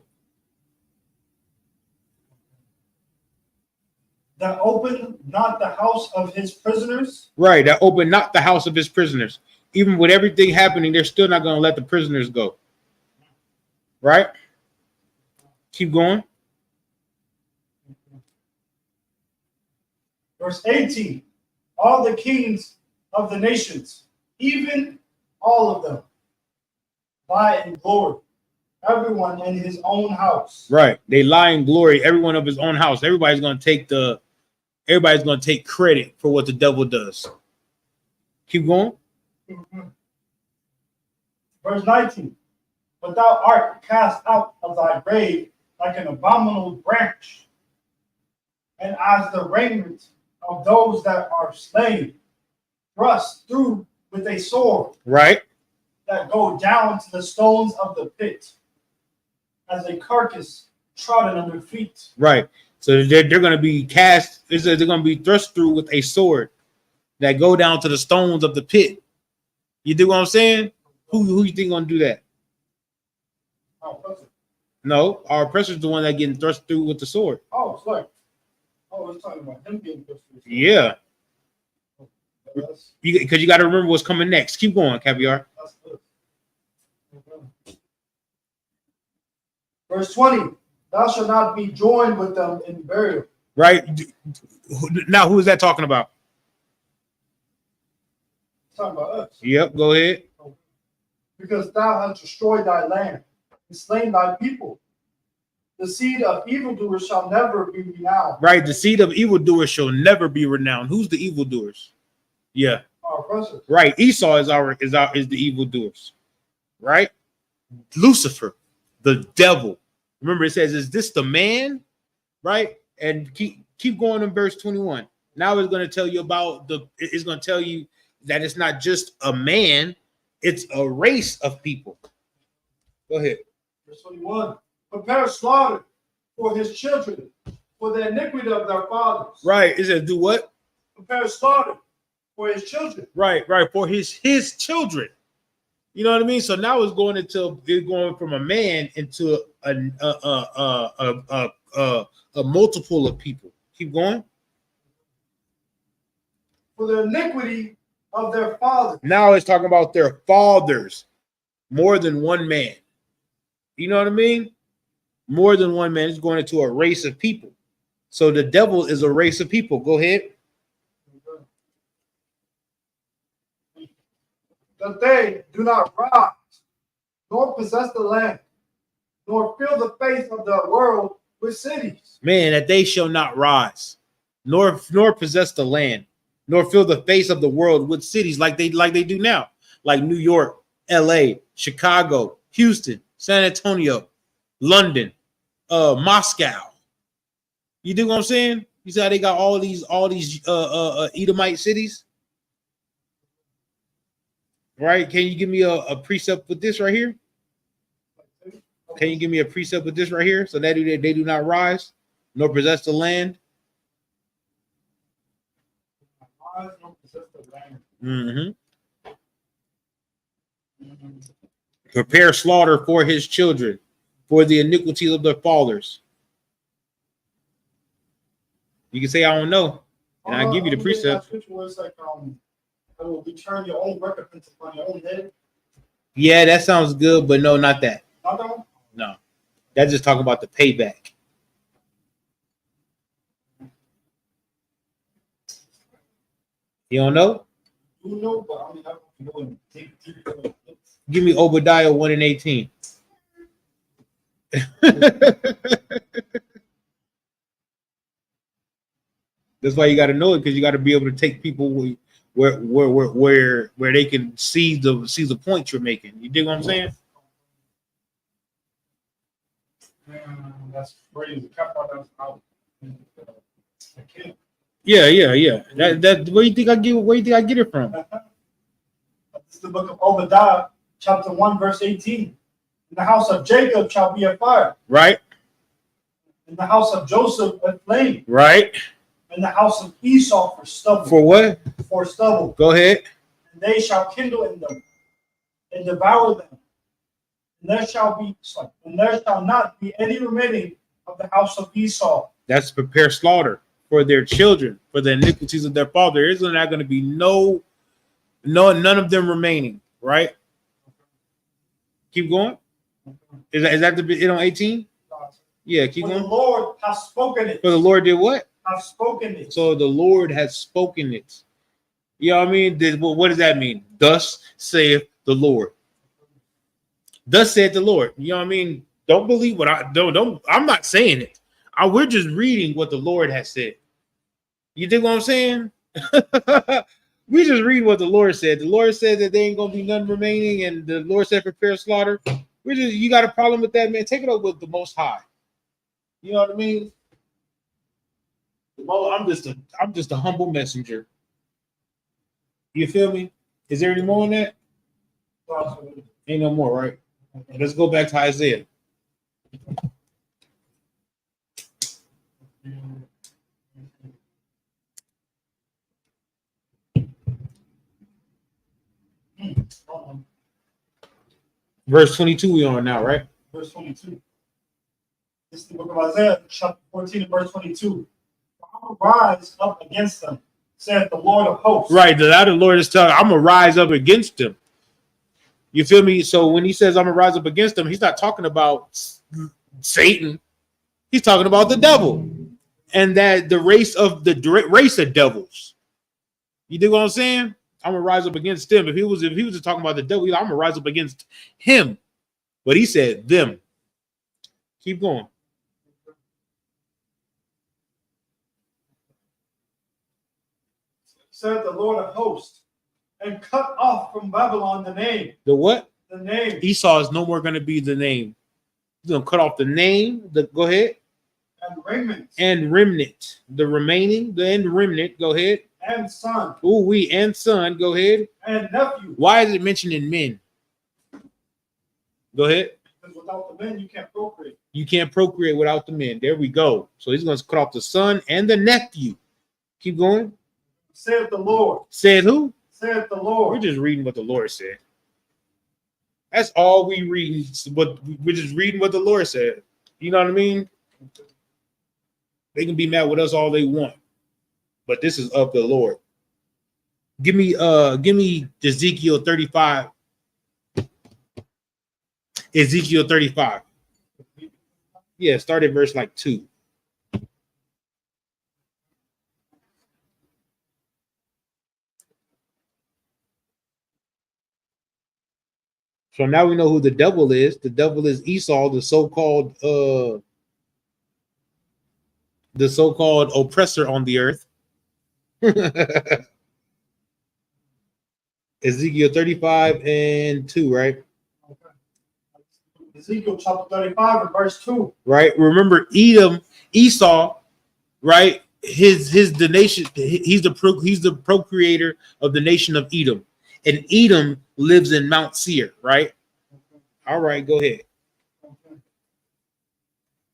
[SPEAKER 3] That opened not the house of his prisoners.
[SPEAKER 2] Right, that opened not the house of his prisoners. Even with everything happening, they're still not going to let the prisoners go. Right? Keep going.
[SPEAKER 3] Verse 18. All the kings of the nations, even all of them, lie in glory, everyone in his own house.
[SPEAKER 2] Right. They lie in glory, everyone of his own house. Everybody's going to take credit for what the devil does. Keep going.
[SPEAKER 3] Verse 19. But thou art cast out of thy grave like an abominable branch, and as the raiment of those that are slain, thrust through with a sword.
[SPEAKER 2] Right.
[SPEAKER 3] That go down to the stones of the pit, as a carcass trodden under feet.
[SPEAKER 2] Right. So they're going to be cast. They're going to be thrust through with a sword that go down to the stones of the pit. You do what I'm saying? Who you think going to do that?
[SPEAKER 3] Our oppressor.
[SPEAKER 2] No, our oppressor's the one that getting thrust through with the sword.
[SPEAKER 3] Oh, sorry. Oh, we're talking about him being thrust through.
[SPEAKER 2] Yeah.
[SPEAKER 3] That's
[SPEAKER 2] Because you got to remember what's coming next. Keep going, Caviar.
[SPEAKER 3] good. Verse 20. Thou shalt not be joined with them in burial.
[SPEAKER 2] Right. Now, who is that talking about?
[SPEAKER 3] It's talking about us.
[SPEAKER 2] Yep. Go ahead.
[SPEAKER 3] Because thou hast destroyed thy land and slain thy people. The seed of evildoers shall never be renowned.
[SPEAKER 2] Right. The seed of evildoers shall never be renowned. Who's the evildoers? Yeah.
[SPEAKER 3] Our oppressors.
[SPEAKER 2] Right. Esau is the evildoers. Right. Lucifer, the devil. Remember, it says, "Is this the man?" Right. And keep going in verse 21. Now it's going to tell you about it's going to tell you that it's not just a man, it's a race of people. Go ahead.
[SPEAKER 3] Verse 21. Prepare slaughter for his children, for the iniquity of their fathers.
[SPEAKER 2] Right. It says, do what?
[SPEAKER 3] Prepare slaughter for his children.
[SPEAKER 2] Right. For his children. You know what I mean? So now it's going from a man into a multiple of people. Keep going.
[SPEAKER 3] For the iniquity of their fathers.
[SPEAKER 2] Now it's talking about their fathers, more than one man. You know what I mean? More than one man is going into a race of people. So the devil is a race of people. Go ahead.
[SPEAKER 3] That they do not rise, nor possess the land, nor fill the face of the world with cities.
[SPEAKER 2] Man, that they shall not rise, nor possess the land, nor fill the face of the world with cities like they do now, like New York, LA, Chicago, Houston, San Antonio, London, Moscow. You do what I'm saying? You see how they got all these Edomite cities? Right? Can you give me a precept with this right here? Can you give me a precept with this right here? So that they do not rise, nor possess the land. Mm-hmm. Prepare slaughter for his children, for the iniquities of their fathers. You can say, I don't know. And I give you the precept.
[SPEAKER 3] It's like, it will return your own recompense upon your own head.
[SPEAKER 2] Yeah, that sounds good, but no, not that.
[SPEAKER 3] Not that one?
[SPEAKER 2] No. That's just talking about the payback. You don't know?
[SPEAKER 3] You know, but I mean, I don't know and dig deep.
[SPEAKER 2] Give me Obadiah 1 and 18. That's why you got to know it, because you got to be able to take people where they can see the point you're making. You dig what I'm saying?
[SPEAKER 3] Man, that's crazy.
[SPEAKER 2] Yeah. That where you think I get it from?
[SPEAKER 3] This is the book of Obadiah, chapter 1, verse 18. In the house of Jacob shall be a fire.
[SPEAKER 2] Right.
[SPEAKER 3] In the house of Joseph a flame.
[SPEAKER 2] Right.
[SPEAKER 3] In the house of Esau for stubble.
[SPEAKER 2] For what?
[SPEAKER 3] For stubble.
[SPEAKER 2] Go ahead.
[SPEAKER 3] And they shall kindle in them and devour them. And there shall not be any remaining of the house of Esau.
[SPEAKER 2] That's prepare slaughter for their children, for the iniquities of their father. There is not going to be none of them remaining. Right. Keep going. Is that it on 18? Yeah, keep going.
[SPEAKER 3] The Lord has spoken it.
[SPEAKER 2] For the Lord did what?
[SPEAKER 3] Have spoken it.
[SPEAKER 2] So the Lord has spoken it. You know what I mean? What does that mean? Thus saith the Lord. Thus saith the Lord. You know what I mean? Don't believe what I don't. I'm not saying it. We're just reading what the Lord has said. You dig what I'm saying? We just read what the Lord said. The Lord said that there ain't gonna be none remaining, and the Lord said prepare slaughter. You got a problem with that, man? Take it up with the Most High. You know what I mean? Well, I'm just a humble messenger. You feel me? Is there any more on that? Ain't no more, right? Let's go back to Isaiah. Verse 22 we on now, right?
[SPEAKER 3] Verse 22. This is the book of Isaiah, chapter 14 and verse 22. I will rise up against them, saith the Lord of hosts.
[SPEAKER 2] Right, the Lord is telling, I'm going to rise up against them. You feel me? So when he says I'm going to rise up against them, he's not talking about Satan. He's talking about the devil. And that the race of devils. You dig what I'm saying? I'm going to rise up against them. If he was just talking about the devil, I'm going to rise up against him. But he said them. Keep going.
[SPEAKER 3] Said the Lord of hosts, and cut off from Babylon the name.
[SPEAKER 2] The what?
[SPEAKER 3] The name.
[SPEAKER 2] Esau is no more going to be the name. He's going to cut off the name. Go ahead.
[SPEAKER 3] And remnant.
[SPEAKER 2] And remnant. The remaining, the end remnant. Go ahead.
[SPEAKER 3] And son.
[SPEAKER 2] Ooh, and son. Go ahead.
[SPEAKER 3] And nephew.
[SPEAKER 2] Why is it mentioning men? Go ahead.
[SPEAKER 3] Because without the men, you can't procreate.
[SPEAKER 2] You can't procreate without the men. There we go. So he's going to cut off the son and the nephew. Keep going.
[SPEAKER 3] Said the Lord.
[SPEAKER 2] Said who?
[SPEAKER 3] Said the Lord.
[SPEAKER 2] We're just reading what the Lord said. That's all we read. But we're just reading what the Lord said. You know what I mean? They can be mad with us all they want, but this is of the Lord. Give me Ezekiel 35. Ezekiel 35. Yeah, start at verse 2. So now we know who the devil is. The devil is Esau, the so-called oppressor on the earth. Ezekiel 35 and 2, right?
[SPEAKER 3] Ezekiel chapter 35 and verse 2.
[SPEAKER 2] Right. Remember Esau, right? The nation, he's the procreator of the nation of Edom. And Edom lives in Mount Seir, right? All right, go ahead.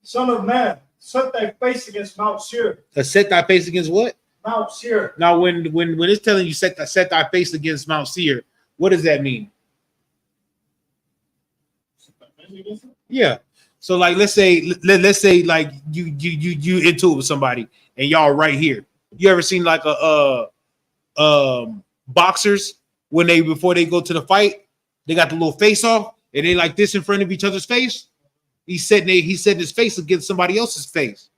[SPEAKER 3] Son of man, set thy face against Mount Seir.
[SPEAKER 2] Set thy face against what?
[SPEAKER 3] Mount Seir.
[SPEAKER 2] Now, when it's telling you set thy face against Mount Seir, what does that mean? Yeah. So like let's say like you into it with somebody and y'all right here. You ever seen like a boxers when they before they go to the fight, they got the little face off and they like this in front of each other's face. He's setting his face against somebody else's face.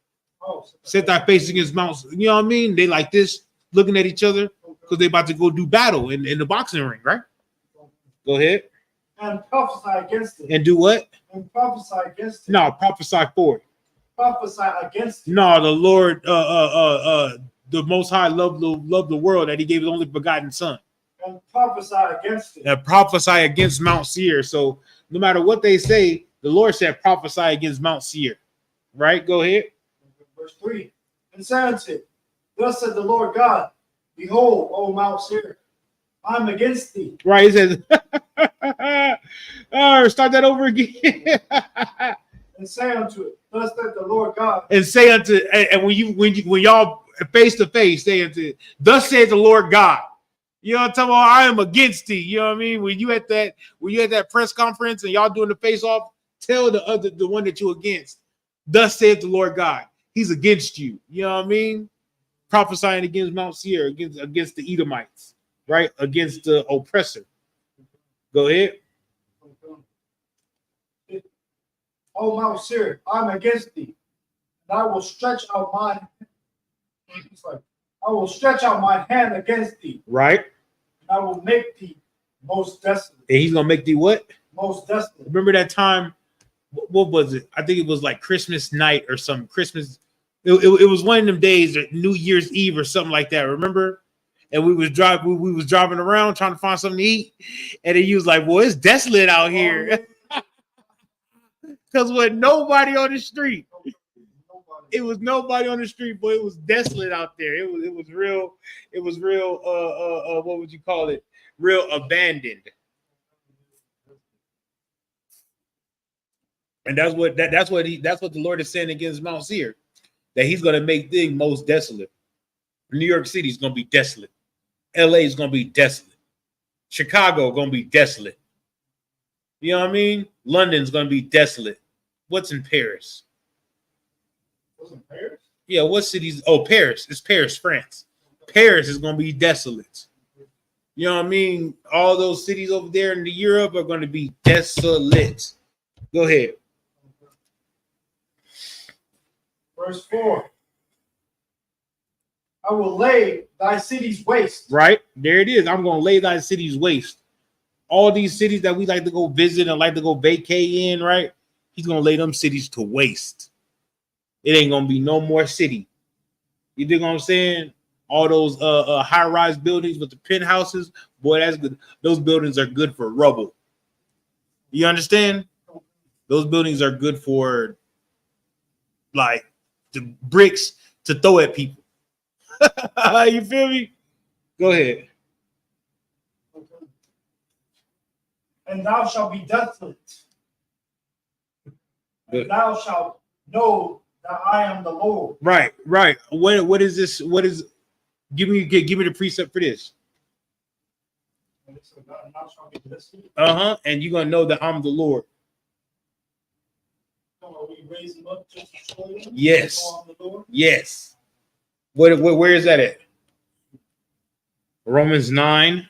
[SPEAKER 2] Set that face against Mount. You know what I mean? They like this looking at each other because they about to go do battle in the boxing ring, right? Go ahead.
[SPEAKER 3] And prophesy against it.
[SPEAKER 2] And do what?
[SPEAKER 3] And prophesy against it.
[SPEAKER 2] No, prophesy for it.
[SPEAKER 3] Prophesy against it.
[SPEAKER 2] No, the Lord, the Most High loved the world that He gave His only begotten Son.
[SPEAKER 3] And prophesy against it.
[SPEAKER 2] And prophesy against Mount Seir. So no matter what they say, the Lord said prophesy against Mount Seir. Right? Go ahead.
[SPEAKER 3] Verse 3. And say unto it, thus said the Lord God, behold, O Mount Seir, I'm against thee.
[SPEAKER 2] Right. He says, start that over again.
[SPEAKER 3] And say unto it, thus said the Lord God.
[SPEAKER 2] And say unto, and when y'all face to face, say unto it, thus said the Lord God. You know what I'm talking about? I am against thee. You know what I mean? When you at that press conference and y'all doing the face off, tell the one that you against. Thus said the Lord God. He's against you. You know what I mean? Prophesying against Mount Seir, against the Edomites, right? Against the oppressor. Go ahead.
[SPEAKER 3] O Mount Seir, I'm against thee. And I will stretch out my hand against thee.
[SPEAKER 2] Right.
[SPEAKER 3] And I will make thee most desolate.
[SPEAKER 2] And he's gonna make thee what?
[SPEAKER 3] Most desolate.
[SPEAKER 2] Remember that time? What was it? I think it was like Christmas night or something. Christmas. It was one of them days, New Year's Eve or something like that. Remember? And we was driving around trying to find something to eat, and he was like, "Well, it's desolate out here." Because with nobody on the street, it was nobody on the street, but it was desolate out there. It was real. What would you call it? Real abandoned. And that's what the Lord is saying against Mount Seir, that He's gonna make things most desolate. New York City is gonna be desolate. LA is gonna be desolate. Chicago gonna be desolate. You know what I mean? London's gonna be desolate. What's in Paris?
[SPEAKER 3] What's in Paris?
[SPEAKER 2] Yeah, what cities? Oh, Paris. It's Paris, France. Paris is gonna be desolate. You know what I mean? All those cities over there in Europe are gonna be desolate. Go ahead.
[SPEAKER 3] Verse 4. I will lay thy cities waste.
[SPEAKER 2] Right? There it is. I'm gonna lay thy cities waste. All these cities that we like to go visit and like to go vacay in, right? He's gonna lay them cities to waste. It ain't gonna be no more city. You dig what I'm saying? All those high-rise buildings with the penthouses, boy, that's good. Those buildings are good for rubble. You understand? Those buildings are good for like the bricks to throw at people. You feel me? Go ahead.
[SPEAKER 3] And thou shalt be desolate. And thou shalt know that I am the Lord.
[SPEAKER 2] Right. What is this? What is? Give me the precept for this. And you're gonna know that I'm the Lord. Yes. Yes. Where is that at? Romans 9.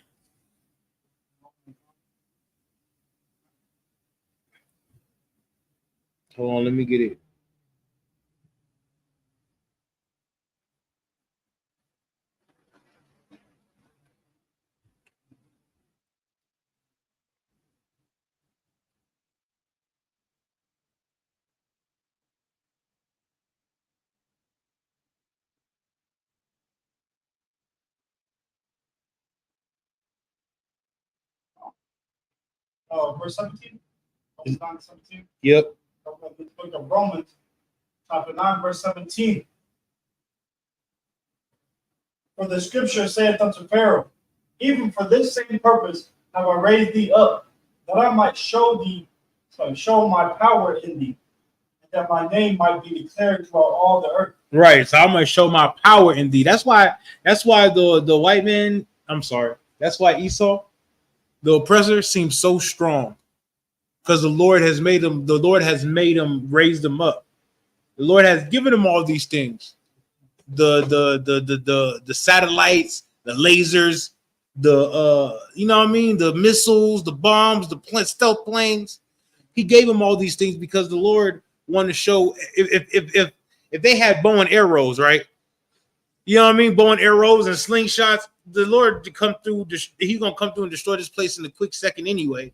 [SPEAKER 2] Hold on, let me get it.
[SPEAKER 3] Verse 17. 17.
[SPEAKER 2] Yep.
[SPEAKER 3] The book of Romans, chapter 9, verse 17. For the scripture saith unto Pharaoh, even for this same purpose have I raised thee up, that I might show my power in thee, and that my name might be declared throughout all the earth.
[SPEAKER 2] Right. So I'm gonna show my power in thee. That's why the white man, I'm sorry, that's why Esau, the oppressor, seems so strong. because the Lord has made them. The Lord has made them, raised them up. The Lord has given them all these things: the satellites, the lasers, the you know what I mean, the missiles, the bombs, the stealth planes. He gave them all these things because the Lord wanted to show if they had bow and arrows, right? You know what I mean, bow and arrows and slingshots. The Lord to come through. He's gonna come through and destroy this place in a quick second anyway.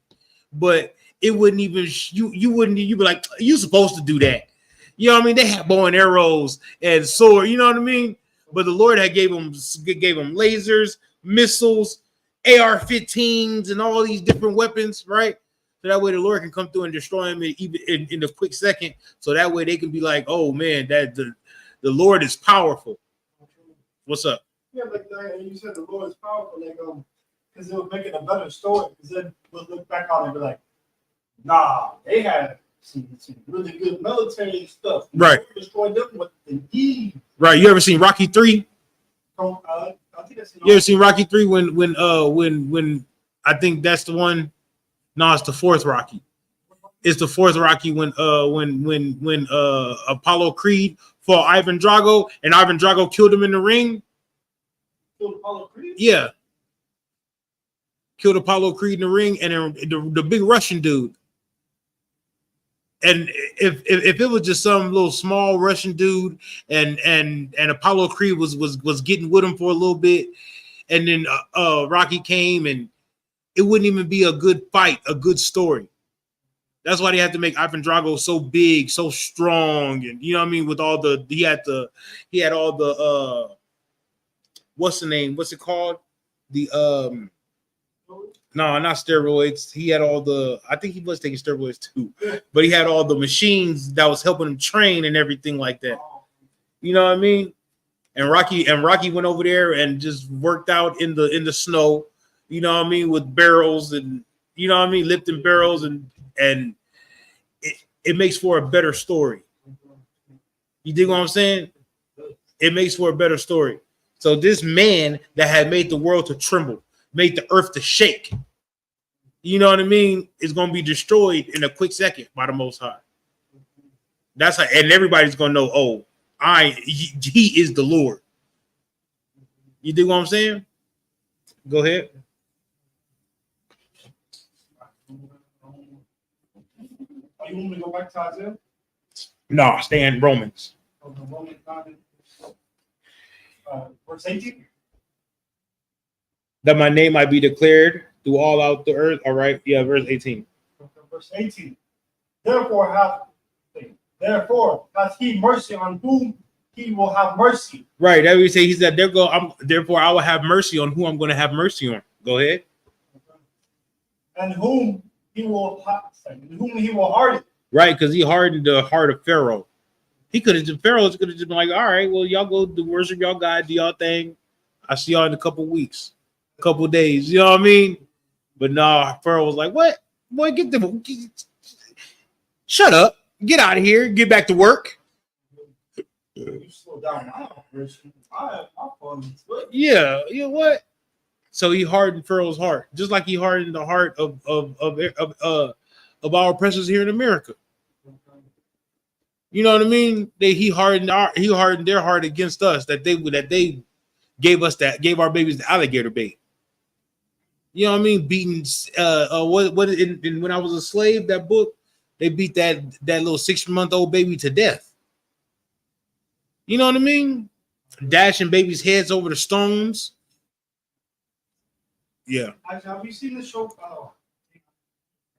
[SPEAKER 2] But it wouldn't even you wouldn't you'd be like, you supposed to do that. You know what I mean? They had bow and arrows and sword. You know what I mean? But the Lord had gave them lasers, missiles, AR-15s, and all these different weapons, right? So that way the Lord can come through and destroy them even in a quick second. So that way they can be like, oh man, that the Lord is powerful. What's up?
[SPEAKER 3] Yeah, like you said, the Lord is powerful, like because it was making a better story. Because then we'll look back on it and be like, nah, they had some really good military stuff.
[SPEAKER 2] Right.
[SPEAKER 3] Destroyed them with the E.
[SPEAKER 2] Right. You ever seen Rocky 3?
[SPEAKER 3] I think
[SPEAKER 2] You ever seen Rocky 3 when I think that's the one. No, it's the fourth Rocky. It's the fourth Rocky when Apollo Creed fought Ivan Drago and Ivan Drago killed him in the ring.
[SPEAKER 3] Killed Apollo Creed?
[SPEAKER 2] Yeah. Killed Apollo Creed in the ring and the big Russian dude. And if it was just some little small Russian dude and Apollo Creed was getting with him for a little bit, and then Rocky came, and it wouldn't even be a good fight, a good story. That's why they had to make Ivan Drago so big, so strong, and you know what I mean, with all the he had all the what's the name? What's it called? The no, not steroids. He had all the, I think he was taking steroids too, but he had all the machines that was helping him train and everything like that. You know what I mean? And Rocky went over there and just worked out in the snow, you know what I mean, with barrels and you know what I mean, lifting barrels and it makes for a better story. You dig what I'm saying? It makes for a better story. So this man that had made the world to tremble, made the earth to shake, you know what I mean, is going to be destroyed in a quick second by the Most High. That's how, and everybody's going to know, oh, he is the Lord. You dig what I'm saying? Go ahead.
[SPEAKER 3] You want me to go back to Isaiah?
[SPEAKER 2] No, stay in Romans.
[SPEAKER 3] Verse 18.
[SPEAKER 2] That my name might be declared through all out the earth. All right. Yeah, verse 18.
[SPEAKER 3] Verse 18. Therefore hath he mercy on whom he will have mercy.
[SPEAKER 2] Right. That we say he said, therefore I will have mercy on who I'm going to have mercy on. Go ahead.
[SPEAKER 3] And whom he will harden.
[SPEAKER 2] Right, because he hardened the heart of Pharaoh. Pharaoh could have just been like, all right, well, y'all go to worship y'all God, do y'all thing. I'll see y'all in a couple weeks, a couple days. You know what I mean? But no, Pharaoh was like, what? Boy, shut up. Get out of here. Get back to work.
[SPEAKER 3] You slow down now.
[SPEAKER 2] Yeah, you know what? So he hardened Pharaoh's heart, just like he hardened the heart of our oppressors here in America. You know what I mean? He hardened their heart against us, that they gave our babies the alligator bait. You know what I mean? Beating when I was a slave, that book, they beat that little 6-month-old baby to death. You know what I mean? Dashing babies' heads over the stones. Yeah.
[SPEAKER 3] Have you seen the show? It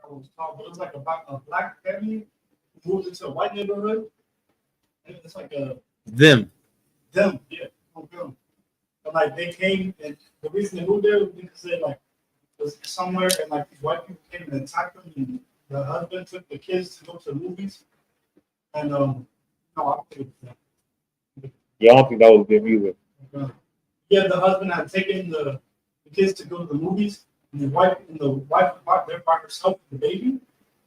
[SPEAKER 3] was like a black family who moved into a white neighborhood. It's like
[SPEAKER 2] them,
[SPEAKER 3] yeah. Them. But like they came, and the reason they moved there was because they like was somewhere, and like these white people came and attacked them, and the husband took the kids to go to the movies, and
[SPEAKER 2] yeah, I don't think that was them either.
[SPEAKER 3] Yeah, the husband had taken the kids to go to the movies, and the wife there by herself with the baby,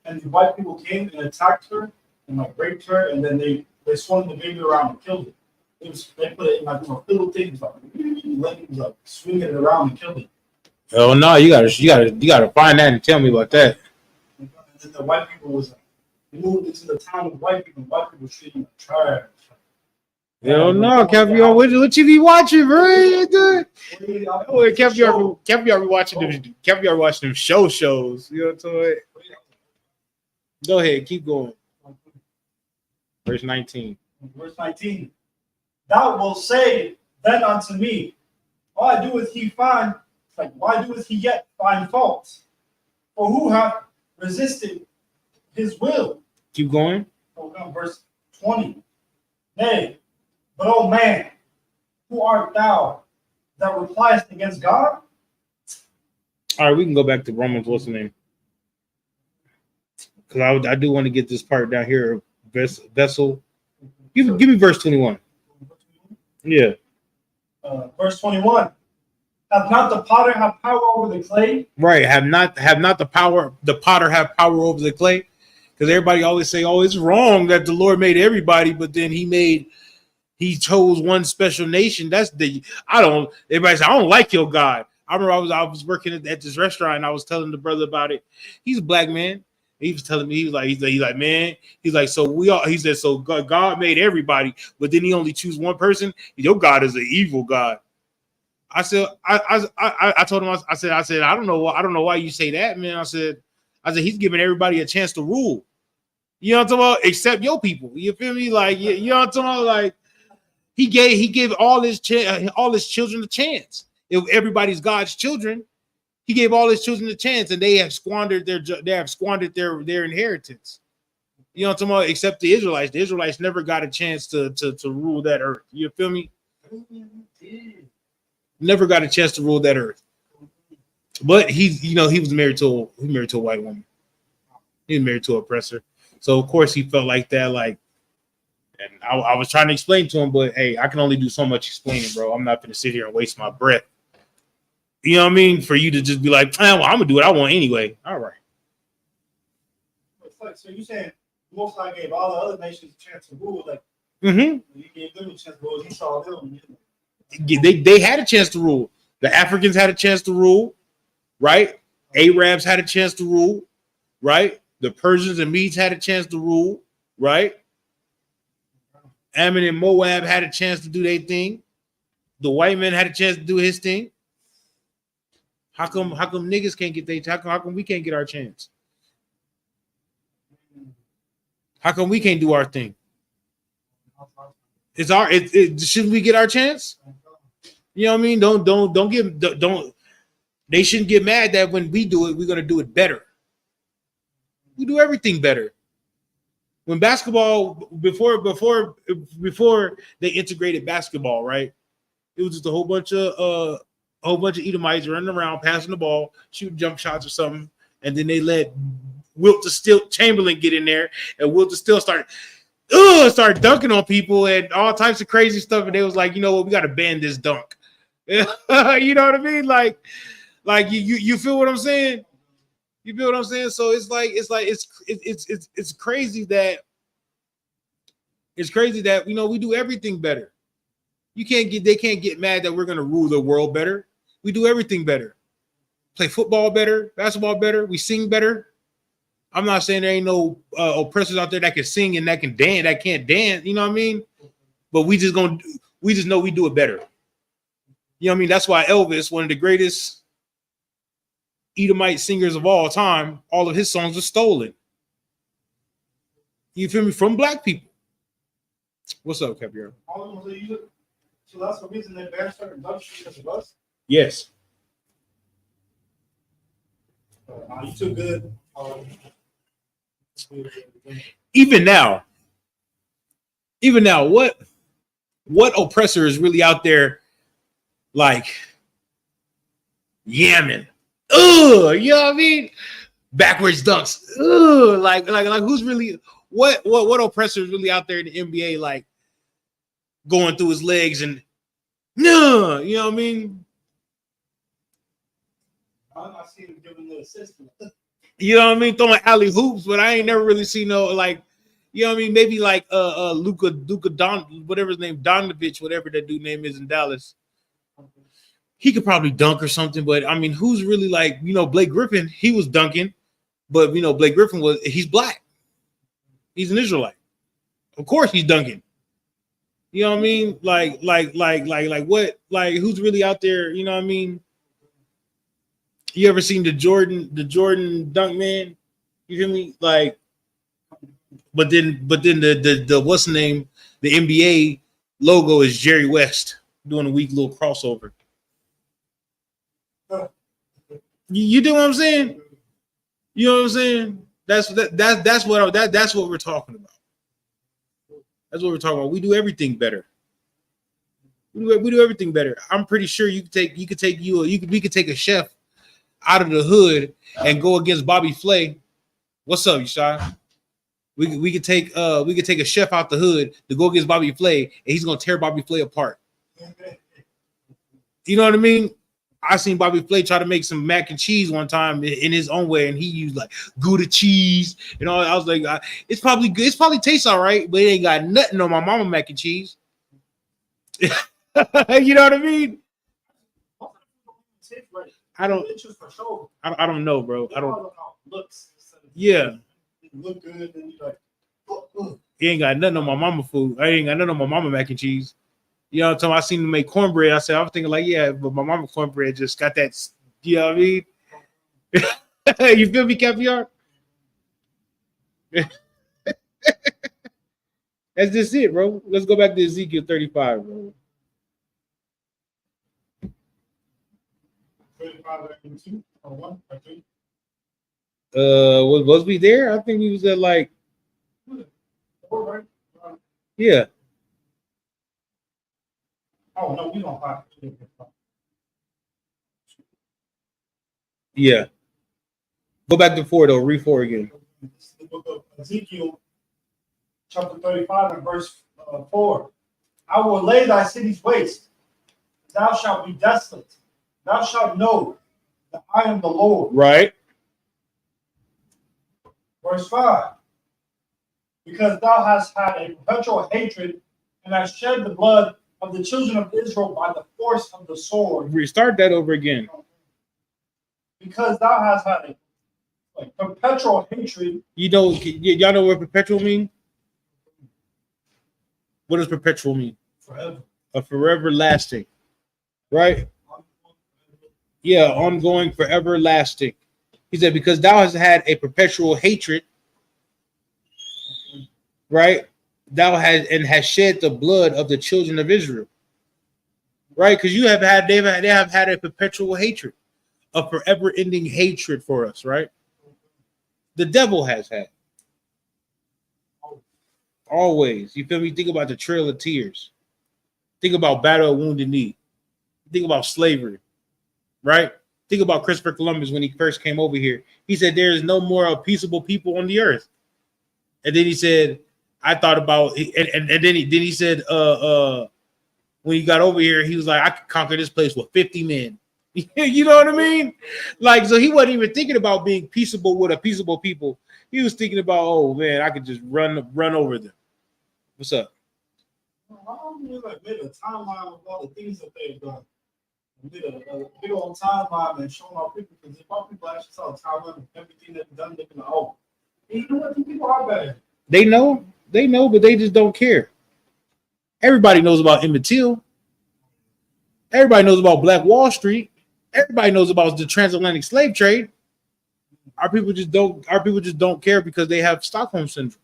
[SPEAKER 3] and the white people came and attacked her and like raped her, and then they swung the baby around and killed it. They put it in like little things, like swing it around and killed it.
[SPEAKER 2] Oh no, you gotta find that and tell me about that.
[SPEAKER 3] then the white people was they moved into the town of white people. White people treating them like trash.
[SPEAKER 2] Yo, no, Caviar, what you be watching, bro? Caviar be watching them. Caviar watching them shows. You know what I'm saying? Go ahead, keep going. Verse 19.
[SPEAKER 3] Verse 19. Thou wilt say then unto me, why doeth he yet find fault? For who hath resisted his will?
[SPEAKER 2] Keep going.
[SPEAKER 3] Verse 20. Nay, but oh man, who art thou that repliest against God?
[SPEAKER 2] All right, we can go back to Romans. What's the name? Because I do want to get this part down here. Vessel. Give me verse 21. Yeah.
[SPEAKER 3] Verse 21. Hath not the potter have power over the clay?
[SPEAKER 2] Right. Have not the potter have power over the clay? Because everybody always say, oh, it's wrong that the Lord made everybody, but then he chose one special nation. Everybody say, I don't like your God. I remember I was working at this restaurant and I was telling the brother about it. He's a black man. He was telling me, he's like, man, he's like, so God made everybody, but then he only choose one person. Your God is an evil God. I said, I told him, I said, I don't know why you say that, man. I said, he's giving everybody a chance to rule. You know what I'm talking about? Except your people. You feel me? Like, you know what I'm talking about? Like, he gave all his children a chance. If everybody's God's children, he gave all his children a chance, and they have squandered their inheritance. You know what I'm talking about? Except the Israelites. The Israelites never got a chance to rule that earth. You feel me? Never got a chance to rule that earth. But he was married to a white woman. He was married to an oppressor. So of course he felt like that. Like, and I was trying to explain to him, but hey, I can only do so much explaining, bro. I'm not going to sit here and waste my breath. You know what I mean? For you to just be like, well, I'm gonna do what I want anyway. All right.
[SPEAKER 3] So you saying Most High gave all the other nations a chance to rule, like
[SPEAKER 2] he
[SPEAKER 3] gave them a chance to rule. He saw them.
[SPEAKER 2] They had a chance to rule. The Africans had a chance to rule, right? Arabs had a chance to rule, right? The Persians and Medes had a chance to rule, right? Ammon and Moab had a chance to do their thing. The white man had a chance to do his thing. How come niggas can't get their? How come we can't get our chance? How come we can't do our thing? Shouldn't we get our chance? You know what I mean? Don't. They shouldn't get mad that when we do it, we're gonna do it better. We do everything better. When basketball before they integrated basketball, right? It was just a whole bunch of Edomites running around, passing the ball, shooting jump shots or something, and then they let Wilt Chamberlain get in there, and Wilt start dunking on people and all types of crazy stuff. And they was like, you know what, we got to ban this dunk. You know what I mean? Like you feel what I'm saying? You feel what I'm saying? So it's crazy that we do everything better. They can't get mad that we're gonna rule the world better. We do everything better. Play football better, basketball better, we sing better. I'm not saying there ain't no oppressors out there that can sing and that can dance, that can't dance, you know what I mean? But we just know we do it better. You know what I mean? That's why Elvis, one of the greatest Edomite singers of all time, all of his songs are stolen. You feel me? From black people. What's up, Capiero?
[SPEAKER 3] So that's the reason they banned certain dunks because of us?
[SPEAKER 2] Yes.
[SPEAKER 3] You too good.
[SPEAKER 2] Even now, what oppressor is really out there like yamming? You know what I mean? Backwards dunks. Like who's really what oppressor is really out there in the NBA like going through his legs and no, you know what I mean?
[SPEAKER 3] I'm not seeing him giving the assist.
[SPEAKER 2] You know what I mean? Throwing alley hoops, but I ain't never really seen no like, you know what I mean? Maybe like Luka Don, whatever his name, Donovich, whatever that dude name is in Dallas. He could probably dunk or something, but I mean, who's really like, you know, Blake Griffin? He was dunking, But you know, Blake Griffin he's black. He's an Israelite. Of course he's dunking. You know what I mean? Like what? Like who's really out there? You know what I mean? You ever seen the Jordan dunk man? You feel me? Like, but then the what's the name? The NBA logo is Jerry West doing a weak little crossover. You do what I'm saying? You know what I'm saying? That's what we're talking about. That's what we're talking about. We do everything better. We do everything better. I'm pretty sure we could take a chef out of the hood and go against Bobby Flay. What's up, Yeshai? We could take a chef out the hood to go against Bobby Flay, and he's gonna tear Bobby Flay apart. You know what I mean? I seen Bobby Flay try to make some mac and cheese one time in his own way, and he used like Gouda cheese and all. I was like, it's probably good. It's probably tastes all right, but it ain't got nothing on my mama mac and cheese. You know what I mean? I don't know, bro. I don't. Yeah.
[SPEAKER 3] Look good, and you like.
[SPEAKER 2] He ain't got nothing on my mama food. I ain't got nothing on my mama mac and cheese. You know what I'm talking about? I seen him make cornbread. I said, I'm thinking like, yeah, but my mama cornbread just got that. You know what I mean? You feel me, Caviar? That's just it, bro. Let's go back to Ezekiel 35, bro.
[SPEAKER 3] 35 and 2 or 1 or 3.
[SPEAKER 2] Was we there? I think we was at like
[SPEAKER 3] 4, right?
[SPEAKER 2] Yeah.
[SPEAKER 3] Oh no, we don't have to.
[SPEAKER 2] Yeah. Go back to 4 though. Read 4 again.
[SPEAKER 3] This is the book of Ezekiel, chapter 35 and verse 4. I will lay thy cities waste. Thou shalt be desolate. Thou shalt know that I am the Lord.
[SPEAKER 2] Right.
[SPEAKER 3] Verse 5. Because thou hast had a perpetual hatred and hast shed the blood of the children of Israel by the force of the sword.
[SPEAKER 2] Restart that over again.
[SPEAKER 3] Because thou hast had a perpetual hatred.
[SPEAKER 2] Y'all know what perpetual mean? What does perpetual mean?
[SPEAKER 3] Forever.
[SPEAKER 2] A forever lasting. Right? Yeah, ongoing, forever lasting. He said, because thou hast had a perpetual hatred, right? Thou has shed the blood of the children of Israel, right? Because they have had a perpetual hatred, a forever-ending hatred for us, right? The devil has had. Always. You feel me? Think about the Trail of Tears. Think about Battle of Wounded Knee. Think about slavery, right? Think about Christopher Columbus when he first came over here. He said, there is no more peaceable people on the earth. And then he said, I thought about it. And then he said, when he got over here, he was like, I could conquer this place with 50 men. You know what I mean? Like, so he wasn't even thinking about being peaceable with a peaceable people. He was thinking about, oh man, I could just run over them. What's up?
[SPEAKER 3] Why don't we made a timeline of all the things that they've done? We did a big old timeline and showing our people, because if our people actually saw a timeline of everything they've done, they're gonna oh, you know what? These people are bad.
[SPEAKER 2] They know, but they just don't care. Everybody knows about Emmett Till. Everybody knows about Black Wall Street. Everybody knows about the transatlantic slave trade. Our people just don't care because they have Stockholm syndrome.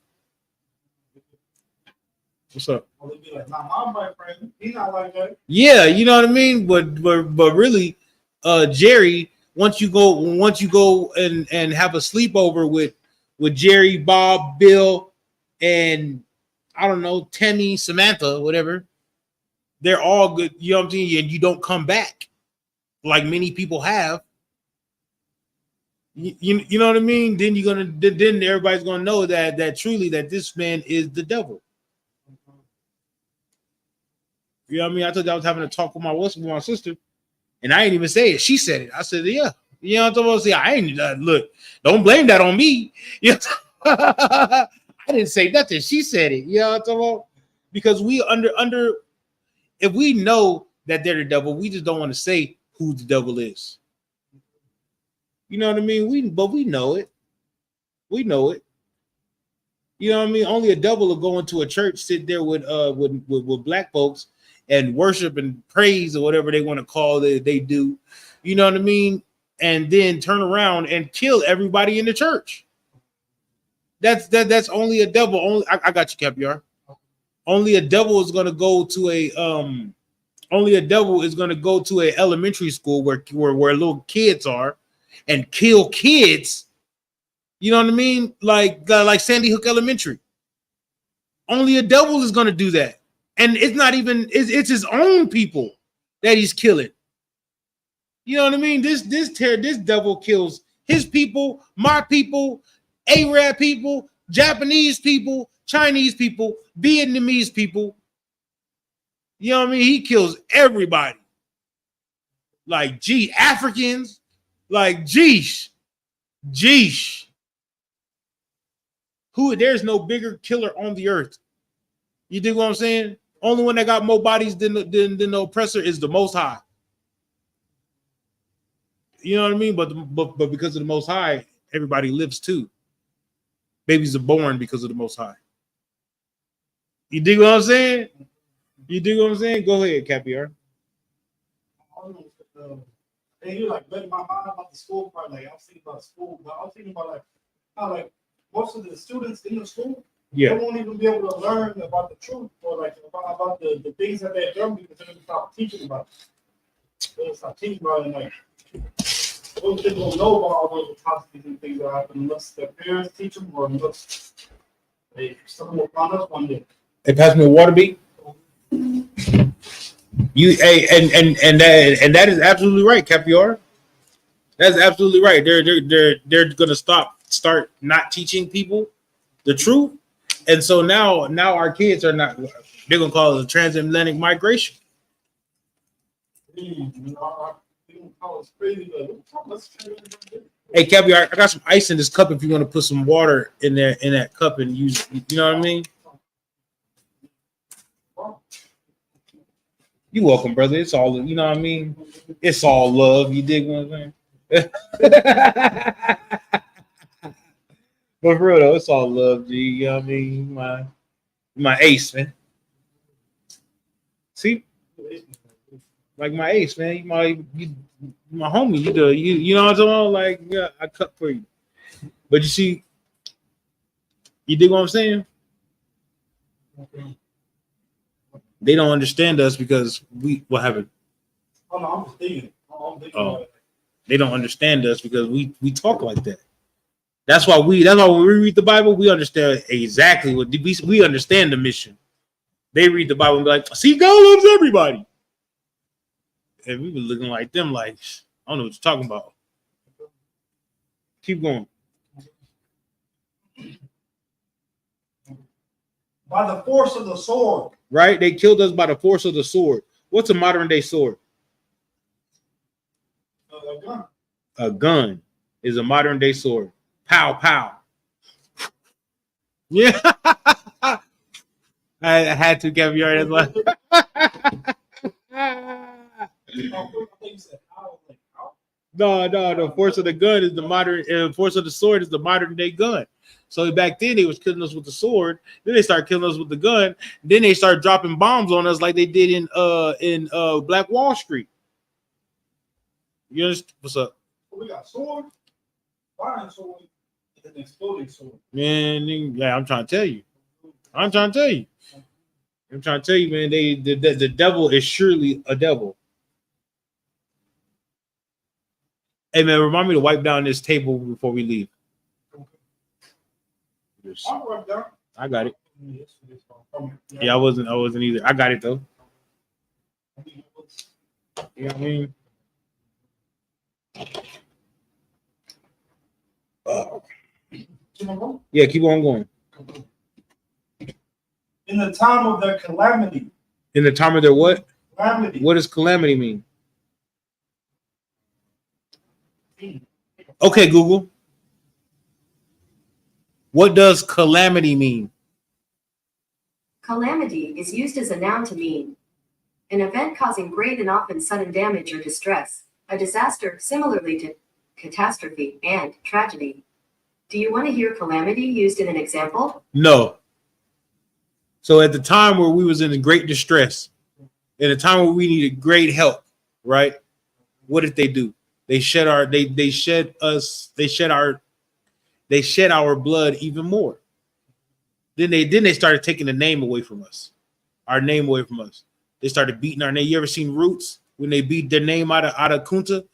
[SPEAKER 2] What's up?
[SPEAKER 3] Well, they'd be like, nah, my friend, he's not like that.
[SPEAKER 2] Yeah, you know what I mean. But really, Jerry, once you go and have a sleepover with Jerry, Bob, Bill, and I don't know, Tammy, Samantha, whatever, they're all good. You know what I'm saying? And you don't come back like many people have. You know what I mean? Then then everybody's gonna know that truly that this man is the devil. You know what I mean? I told you I was having a talk with my sister, and I ain't even say it. She said it. I said, yeah. You know what I'm talking about? I ain't look. Don't blame that on me. You know I didn't say nothing. She said it. You know what I'm talking about? Because we under if we know that they're the devil, we just don't want to say who the devil is. You know what I mean? We know it. We know it. You know what I mean? Only a devil will go into a church, sit there with black folks and worship and praise or whatever they want to call it. They do. You know what I mean? And then turn around and kill everybody in the church. That's only a devil. I got you, Capiar. Only a devil is gonna go to a elementary school where little kids are and kill kids. You know what I mean? Like Sandy Hook Elementary. Only a devil is gonna do that. And it's not even it's his own people that he's killing. You know what I mean? This devil kills his people, my people, Arab people, Japanese people, Chinese people, Vietnamese people. You know what I mean? He kills everybody. Like, gee, Africans. Like, geesh. There's no bigger killer on the earth. You dig what I'm saying? Only one that got more bodies than the oppressor is the Most High. You know what I mean? But because of the Most High, everybody lives too. Babies are born because of the Most High. You dig what I'm saying? Go ahead, Capiar.
[SPEAKER 3] And you like letting my mind about the school part. Like I was thinking about school, but I was thinking about like how like most of the students in the school they won't even be able to learn about the truth or like about the things that they're doing because they're gonna stop teaching about it. They're gonna stop teaching about it and like those kids don't know about all those atrocities and things that happen unless their parents teach them or unless someone will find us one day.
[SPEAKER 2] Hey, pass me a water beat. You and that is absolutely right, Capiar. That's absolutely right. They're gonna start not teaching people the truth, and so now our kids are not. They're gonna call it a transatlantic migration. Hey, Capiar, I got some ice in this cup. If you want to put some water in that cup and use, you know what I mean. You welcome, brother. It's all, you know what I mean? It's all love. You dig what I'm saying? But for real though, it's all love, G. You know what I mean? My ace, man. See? Like my ace, man. You my homie. You know what I'm talking about? Like, yeah, I cut for you. But you see, you dig what I'm saying? They don't understand us because what happened?
[SPEAKER 3] Oh, no, I'm just thinking.
[SPEAKER 2] They don't understand us because we talk like that. That's why when we read the Bible, we understand exactly what we understand the mission. They read the Bible and be like, see, God loves everybody. And we were looking like them, like, I don't know what you're talking about. Keep going.
[SPEAKER 3] By the force of the sword.
[SPEAKER 2] Right? They killed us by the force of the sword. What's a modern day sword?
[SPEAKER 3] A gun.
[SPEAKER 2] A gun is a modern day sword. Pow, pow. Yeah. I had to, Caviar. That's why. No. The force of the gun is the modern. Force of the sword is the modern day gun. So back then they was killing us with the sword. Then they started killing us with the gun. Then they started dropping bombs on us like they did in Black Wall Street. You understand? What's up?
[SPEAKER 3] We got sword, fire sword, and an exploding sword.
[SPEAKER 2] Man, yeah, I'm trying to tell you. Man. The devil is surely a devil. Hey man, remind me to wipe down this table before we leave. I got it. Yeah, I wasn't either. I got it though. You know what I mean? Yeah, keep on going.
[SPEAKER 3] In the time of their calamity.
[SPEAKER 2] In the time of their what?
[SPEAKER 3] Calamity.
[SPEAKER 2] What does calamity mean? Okay, Google. What does calamity mean?
[SPEAKER 4] Calamity is used as a noun to mean an event causing great and often sudden damage or distress, a disaster similarly to catastrophe and tragedy. Do you want to hear calamity used in an example?
[SPEAKER 2] No. So at the time where we was in great distress, at a time where we needed great help, right? What did they do? They shed our blood even more. Then they started taking the name away from us, our name away from us. They started beating our name. You ever seen Roots when they beat their name out of Kunta?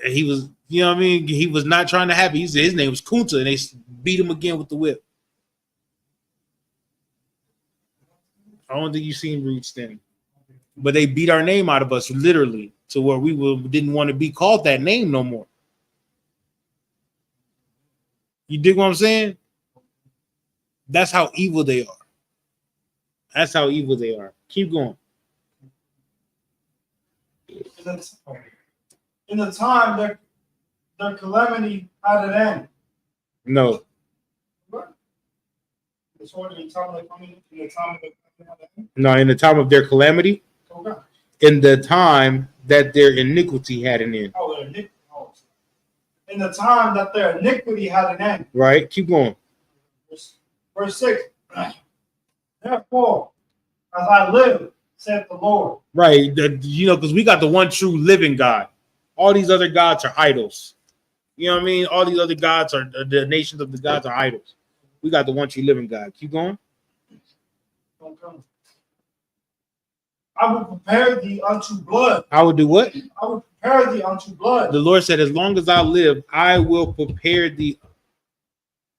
[SPEAKER 2] And he was, you know what I mean? He was not trying to have it. He said his name was Kunta, and they beat him again with the whip. I don't think you've seen Roots then. But they beat our name out of us, literally, to where didn't want to be called that name no more. You dig what I'm saying? That's how evil they are. That's how evil they are. Keep going.
[SPEAKER 3] In the time their calamity had an end.
[SPEAKER 2] No. No, in the time of their calamity.
[SPEAKER 3] Okay.
[SPEAKER 2] In the time that their iniquity had an end.
[SPEAKER 3] Oh, in the time that their iniquity had an end.
[SPEAKER 2] Right? Keep going.
[SPEAKER 3] Verse 6. Therefore, as I live, saith the Lord.
[SPEAKER 2] Right. Because we got the one true living God. All these other gods are idols. You know what I mean? All these other gods are the nations of the gods are idols. We got the one true living God. Keep going.
[SPEAKER 3] Okay. I will prepare thee unto blood.
[SPEAKER 2] I will do what?
[SPEAKER 3] I will prepare thee unto blood.
[SPEAKER 2] The Lord said, as long as I live, I will prepare thee.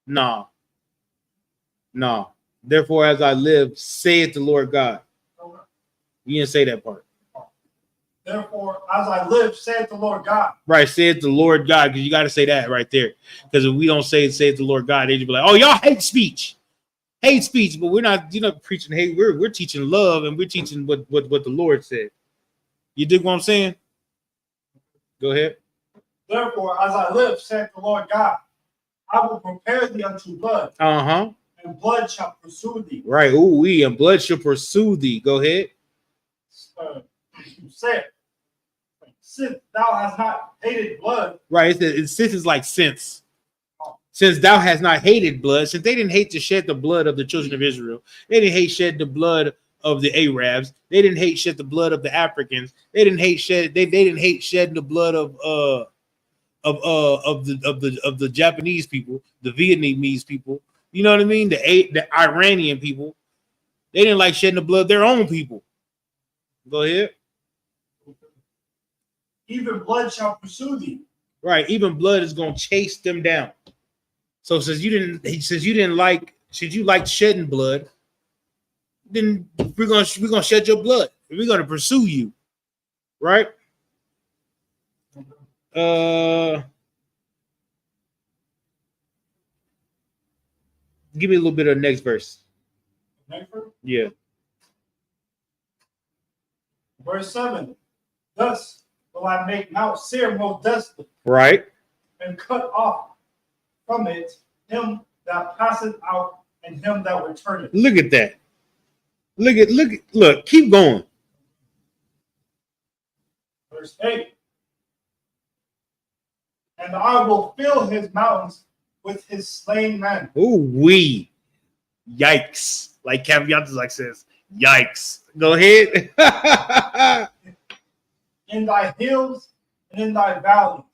[SPEAKER 2] No. Therefore, as I live, saith the Lord God.
[SPEAKER 3] Okay.
[SPEAKER 2] You didn't say that part.
[SPEAKER 3] Therefore, as I live, saith the Lord God.
[SPEAKER 2] Right, saith the Lord God, because you got to say that right there. Because if we don't saith the Lord God, they just be like, oh, y'all hate speech. Hate speech, but we're not, preaching hate. We're teaching love, and we're teaching what the Lord said. You dig what I'm saying? Go ahead.
[SPEAKER 3] Therefore, as I live, saith the Lord God, I will prepare thee unto blood.
[SPEAKER 2] Uh-huh.
[SPEAKER 3] And blood shall pursue thee.
[SPEAKER 2] Right. And blood shall pursue thee. Go ahead.
[SPEAKER 3] Said, since thou hast not hated blood.
[SPEAKER 2] Right. Since is like since. Since thou hast not hated blood, since they didn't hate to shed the blood of the children of Israel, they didn't hate shed the blood of the Arabs, they didn't hate shed the blood of the Africans, they didn't hate shed shedding the blood of the Japanese people, the Vietnamese people, you know what I mean? The Iranian people. They didn't like shedding the blood of their own people. Go ahead.
[SPEAKER 3] Even blood shall pursue thee.
[SPEAKER 2] Right, even blood is gonna chase them down. So since you like shedding blood, then we're gonna shed your blood. We're gonna pursue you, right? Give me a little bit of the next verse.
[SPEAKER 3] Next verse?
[SPEAKER 2] Yeah.
[SPEAKER 3] Verse 7. Thus will I make Mount Seir most desolate.
[SPEAKER 2] Right.
[SPEAKER 3] And cut off from it him that passeth out and him that returneth.
[SPEAKER 2] Look at that. Look, keep going.
[SPEAKER 3] Verse 8. And I will fill his mountains with his slain men.
[SPEAKER 2] Ooh, yikes. Like Caviantas says, yikes. Go ahead.
[SPEAKER 3] In thy hills and in thy valleys,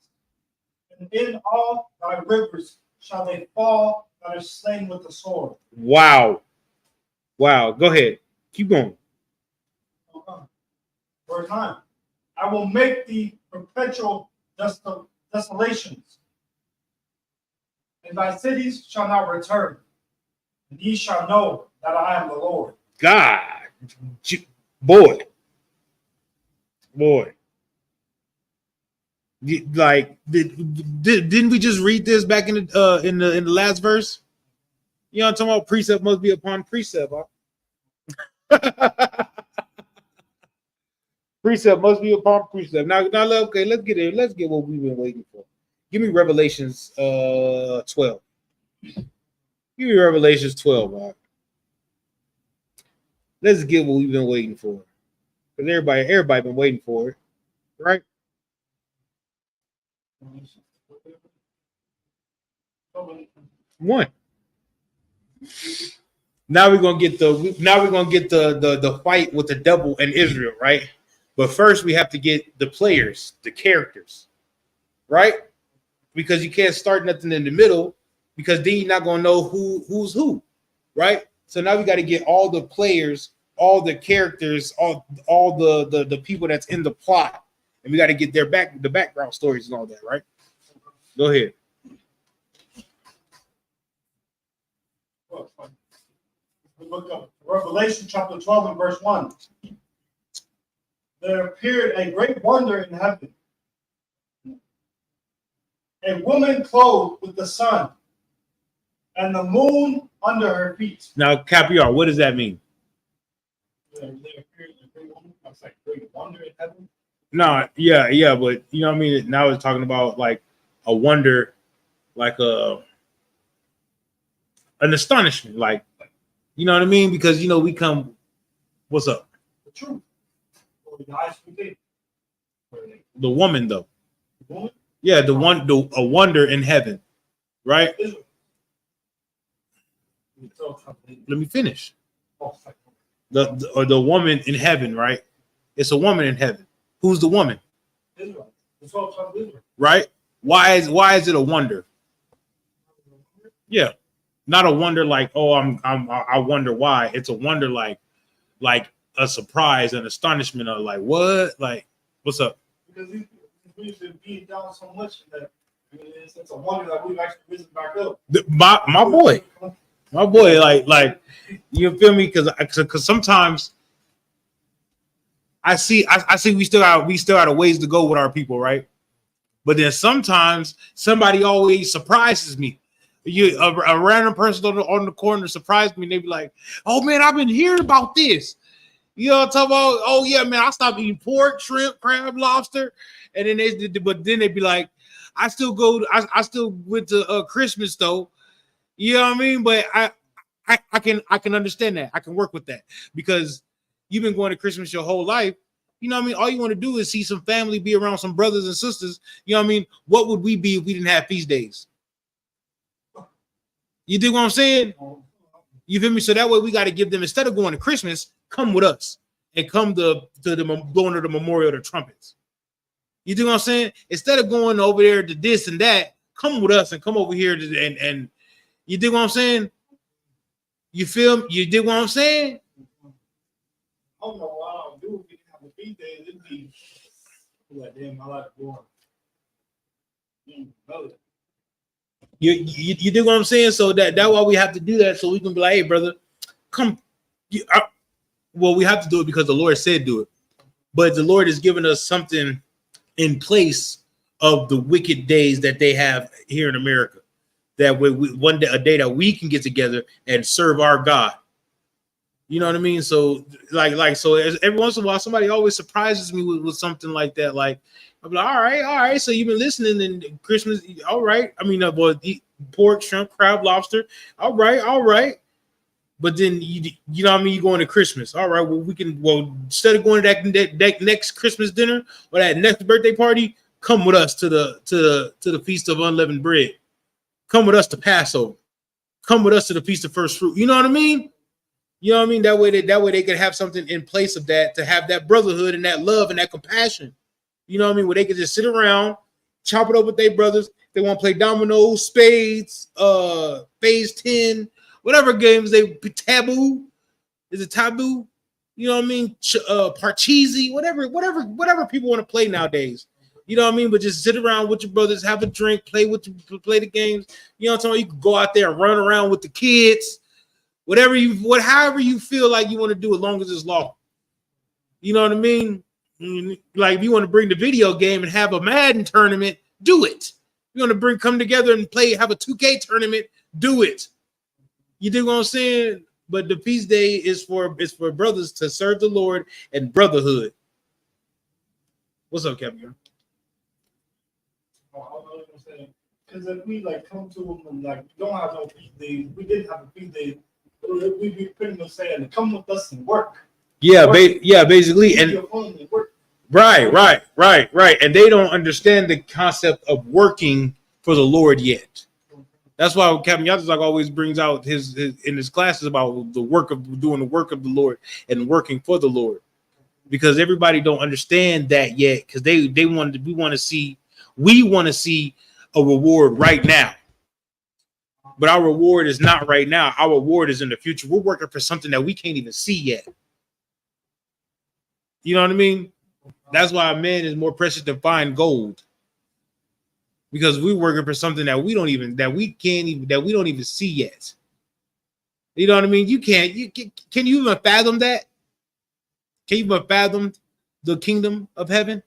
[SPEAKER 3] and in all thy rivers shall they fall that are slain with the sword.
[SPEAKER 2] Wow. Go ahead. Keep going.
[SPEAKER 3] Verse 9. I will make thee perpetual desolations, and thy cities shall not return, and ye shall know that I am the Lord.
[SPEAKER 2] God, boy. Like, didn't we just read this back in the last verse? You know, I'm talking about precept must be upon precept. Huh? Precept must be upon precept. Now, okay, let's get it. Let's get what we've been waiting for. Give me Revelations 12. Give me Revelations 12. Right? Let's get what we've been waiting for. Because everybody been waiting for it, right? One. Now we're gonna get the fight with the devil and Israel, right? But first we have to get the players, the characters, right? Because you can't start nothing in the middle, because then you're not gonna know who's who, right? So now we got to get all the players, all the characters, all the people that's in the plot, and we got to get the background stories and all that, right? Go ahead.
[SPEAKER 3] The book of Revelation, chapter 12 and verse 1. There appeared a great wonder in heaven. A woman clothed with the sun and the moon under her feet.
[SPEAKER 2] Now, Capiar, what does that mean?
[SPEAKER 3] There appeared a great wonder. I was like, great wonder in heaven.
[SPEAKER 2] No, yeah, but you know what I mean? Now it's talking about like a wonder, like an astonishment, like you know what I mean? Because you know we come. What's up?
[SPEAKER 3] The truth. Or the eyes we did.
[SPEAKER 2] The woman, though.
[SPEAKER 3] The woman?
[SPEAKER 2] Yeah, a wonder in heaven, right?
[SPEAKER 3] Israel.
[SPEAKER 2] Let me finish.
[SPEAKER 3] Oh,
[SPEAKER 2] The woman in heaven, right? It's a woman in heaven. Who's the woman?
[SPEAKER 3] Israel. The 12 tribes of Israel.
[SPEAKER 2] Right? Why is it a wonder? Yeah, not a wonder like I wonder why. It's a wonder like a surprise and astonishment of like what? Like what's up?
[SPEAKER 3] Because we've been beaten down so much that it's a wonder that we've actually risen back up.
[SPEAKER 2] My boy, like you feel me? Because sometimes I see we still got a ways to go with our people, right? But then sometimes somebody always surprises me. A random person on the corner surprised me. And they be like, "Oh man, I've been hearing about this." You know what I'm talking about? Oh yeah, man, I stopped eating pork, shrimp, crab, lobster, and then they'd be like, "I still went to Christmas though." You know what I mean? But I can understand that. I can work with that because you've been going to Christmas your whole life. You know what I mean? All you want to do is see some family, be around some brothers and sisters. You know what I mean? What would we be if we didn't have feast days? You dig what I'm saying? You feel me? So that way we got to give them, instead of going to Christmas, come with us and come to the blowing of the memorial of the trumpets. You dig what I'm saying? Instead of going over there to this and that, come with us and come over here and you dig what I'm saying? You feel? You dig what I'm saying?
[SPEAKER 3] I don't know what I'll do if we have a feast day. It'd be like, damn, I like going.
[SPEAKER 2] You dig what I'm saying? So that's why we have to do that, so we can be like, hey, brother, come. Well, we have to do it because the Lord said do it. But the Lord has given us something in place of the wicked days that they have here in America. That we one day, a day that we can get together and serve our God. You know what I mean? So so every once in a while, somebody always surprises me with something like that. Like, I'm like, all right. So you've been listening in Christmas. All right. I mean, eat pork, shrimp, crab, lobster. All right. But then you know what I mean? You going to Christmas. All right. Well, instead of going to that next Christmas dinner or that next birthday party, come with us to the Feast of Unleavened Bread. Come with us to Passover. Come with us to the Feast of First Fruit. You know what I mean? You know what I mean? That way they could have something in place of that, to have that brotherhood and that love and that compassion. You know what I mean? Where they could just sit around, chop it up with their brothers. They want to play dominoes, spades, phase 10, whatever games taboo. Is it taboo? You know what I mean? Parcheesi, whatever people want to play nowadays. You know what I mean? But just sit around with your brothers, have a drink, play the games. You know what I'm talking about? You can go out there and run around with the kids. However you feel like you want to do, as long as it's lawful. You know what I mean? Like if you want to bring the video game and have a Madden tournament, do it. You want to come together and have a 2K tournament, do it. You dig what I'm saying? But the feast day is for brothers to serve the Lord and brotherhood. What's up, Kevin?
[SPEAKER 3] Because if we come to them and we don't have no feast days, we didn't have a feast day, we'd be pretty much saying, come with us and work.
[SPEAKER 2] Yeah, basically, and right. And they don't understand the concept of working for the Lord yet. That's why Captain Yazak always brings out his in his classes about the work of doing the work of the Lord and working for the Lord, because everybody don't understand that yet, because we want to see a reward right now, but our reward is not right now. Our reward is in the future. We're working for something that we can't even see yet. You know what I mean? That's why a man is more precious than fine gold, because we're working for something that we don't even see yet. You know what I mean? Can you even fathom that? Can you even fathom the kingdom of heaven?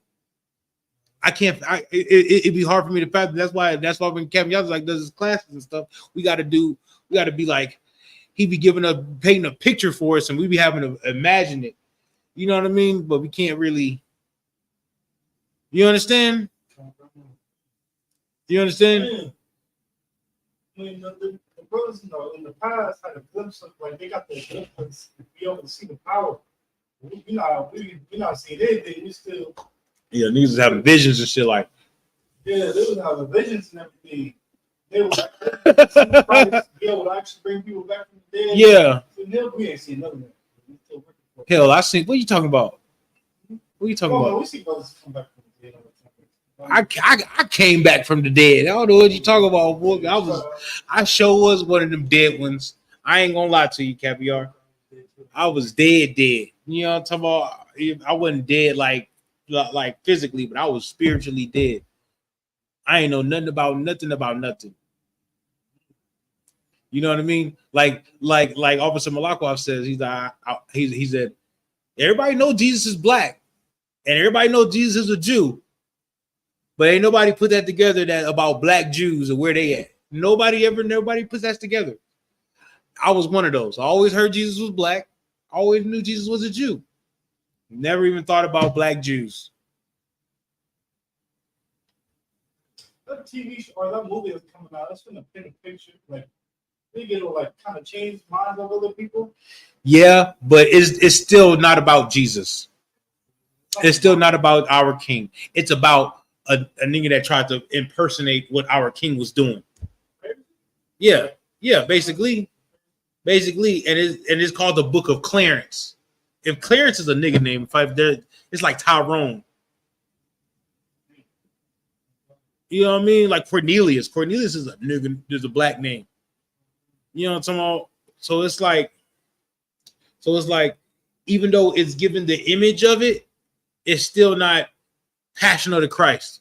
[SPEAKER 2] I can't. It'd be hard for me to fathom. That's why when Kevin Young like does his classes and stuff, we got to be like, he be painting a picture for us, and we be having to imagine it. You know what I mean? But we can't really. You understand? You understand?
[SPEAKER 3] Yeah. I mean, the brothers in the past had a glimpse of, like, they got the glimpse to be able to see the power. We not seeing anything. We still.
[SPEAKER 2] Yeah, niggas was having visions and shit like.
[SPEAKER 3] Yeah, they was having visions and everything. They were see Christ be able to actually bring people back from the dead.
[SPEAKER 2] Yeah.
[SPEAKER 3] So we ain't seen nothing.
[SPEAKER 2] Hell, I seen. What are you talking about? What are you talking about?
[SPEAKER 3] We see brothers come back from the dead.
[SPEAKER 2] I came back from the dead. I don't know what you talking about, boy. I sure was one of them dead ones. I ain't gonna lie to you, Caviar. I was dead. You know what I'm talking about? I wasn't dead like physically, but I was spiritually dead. I ain't know nothing about nothing. You know what I mean? Like Officer Malakov says, he said, everybody know Jesus is black, and everybody know Jesus is a Jew. But ain't nobody put that together about black Jews and where they at. Nobody puts that together. I was one of those. I always heard Jesus was black. I always knew Jesus was a Jew. Never even thought about black Jews.
[SPEAKER 3] That TV show or that movie that's coming out, that's gonna paint a picture. Like, they get to, like, kind of change minds of other people.
[SPEAKER 2] Yeah, but it's still not about Jesus. It's still not about our king. It's about a nigga that tried to impersonate what our king was doing. Yeah, basically, and it's called the Book of Clarence. If Clarence is a nigga name, it's like Tyrone. You know what I mean? Like Cornelius. Cornelius is a nigga. There's a black name. You know what I'm talking about? So it's like, even though it's given the image of it, it's still not passion of the Christ.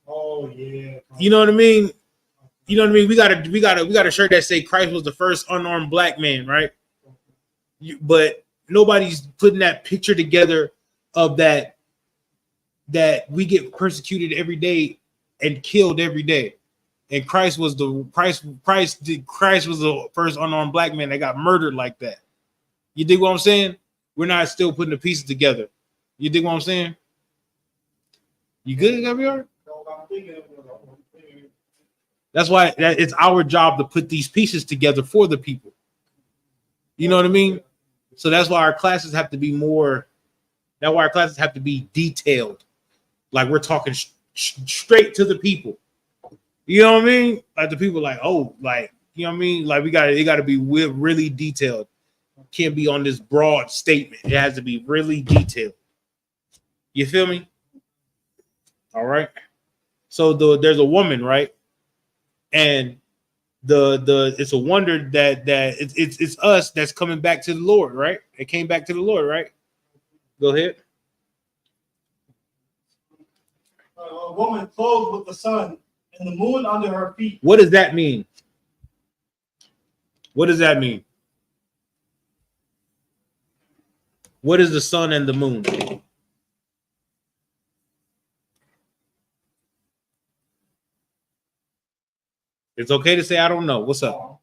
[SPEAKER 3] Oh yeah.
[SPEAKER 2] You know what I mean? We got a shirt that say Christ was the first unarmed black man, right? But nobody's putting that picture together of that we get persecuted every day and killed every day. And Christ was the first unarmed black man that got murdered like that. You dig what I'm saying? We're not still putting the pieces together. You dig what I'm saying? You good, Gabriel? That's why it's our job to put these pieces together for the people. You know what I mean? So that's why our classes have to be more. That's why our classes have to be detailed. Like we're talking straight to the people. You know what I mean? Like the people, like, oh, like, you know what I mean? Like it got to be really detailed. Can't be on this broad statement. It has to be really detailed. You feel me? All right. So there's a woman, right? And it's a wonder that it's us that's coming back to the Lord, right? It came back to the Lord, right? Go ahead.
[SPEAKER 3] A woman clothed with the sun and the moon under her feet.
[SPEAKER 2] What does that mean? What does that mean? What is the sun and the moon? It's okay to say I don't know. What's up?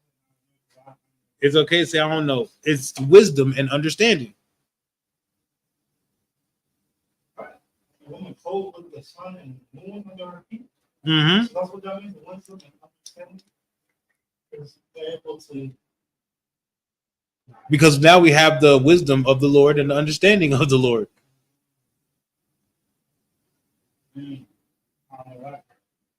[SPEAKER 2] It's okay to say I don't know. It's wisdom and understanding.
[SPEAKER 3] A woman clothed with the sun and the moon under her feet.
[SPEAKER 2] Mm-hmm.
[SPEAKER 3] So that's what that means. The wisdom and understanding. Because they're able to.
[SPEAKER 2] Because now we have the wisdom of the Lord and the understanding of the Lord.
[SPEAKER 3] All right.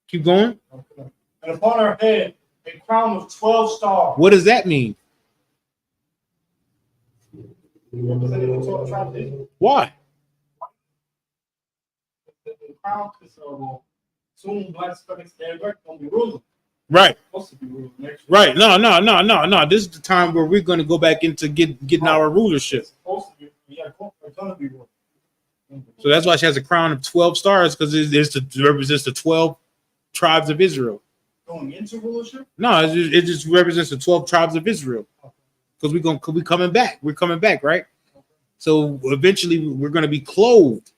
[SPEAKER 2] Keep going.
[SPEAKER 3] Okay. And upon her head a crown of 12 stars.
[SPEAKER 2] What does that mean?
[SPEAKER 3] Representing the 12 tribes of Israel.
[SPEAKER 2] Why?
[SPEAKER 3] The crown is soon black Hispanics and America gonna be ruling.
[SPEAKER 2] Right.
[SPEAKER 3] Supposed to be ruling next year.
[SPEAKER 2] Right. No. This is the time where we're going to go back into getting our rulership.
[SPEAKER 3] It's supposed to be. Yeah, it's gonna be ruling.
[SPEAKER 2] So that's why she has a crown of 12 stars, because it represents the 12 tribes of Israel.
[SPEAKER 3] Going into rulership?
[SPEAKER 2] No, it just represents the 12 tribes of Israel. Because we coming back. We're coming back, right? So eventually we're going to be clothed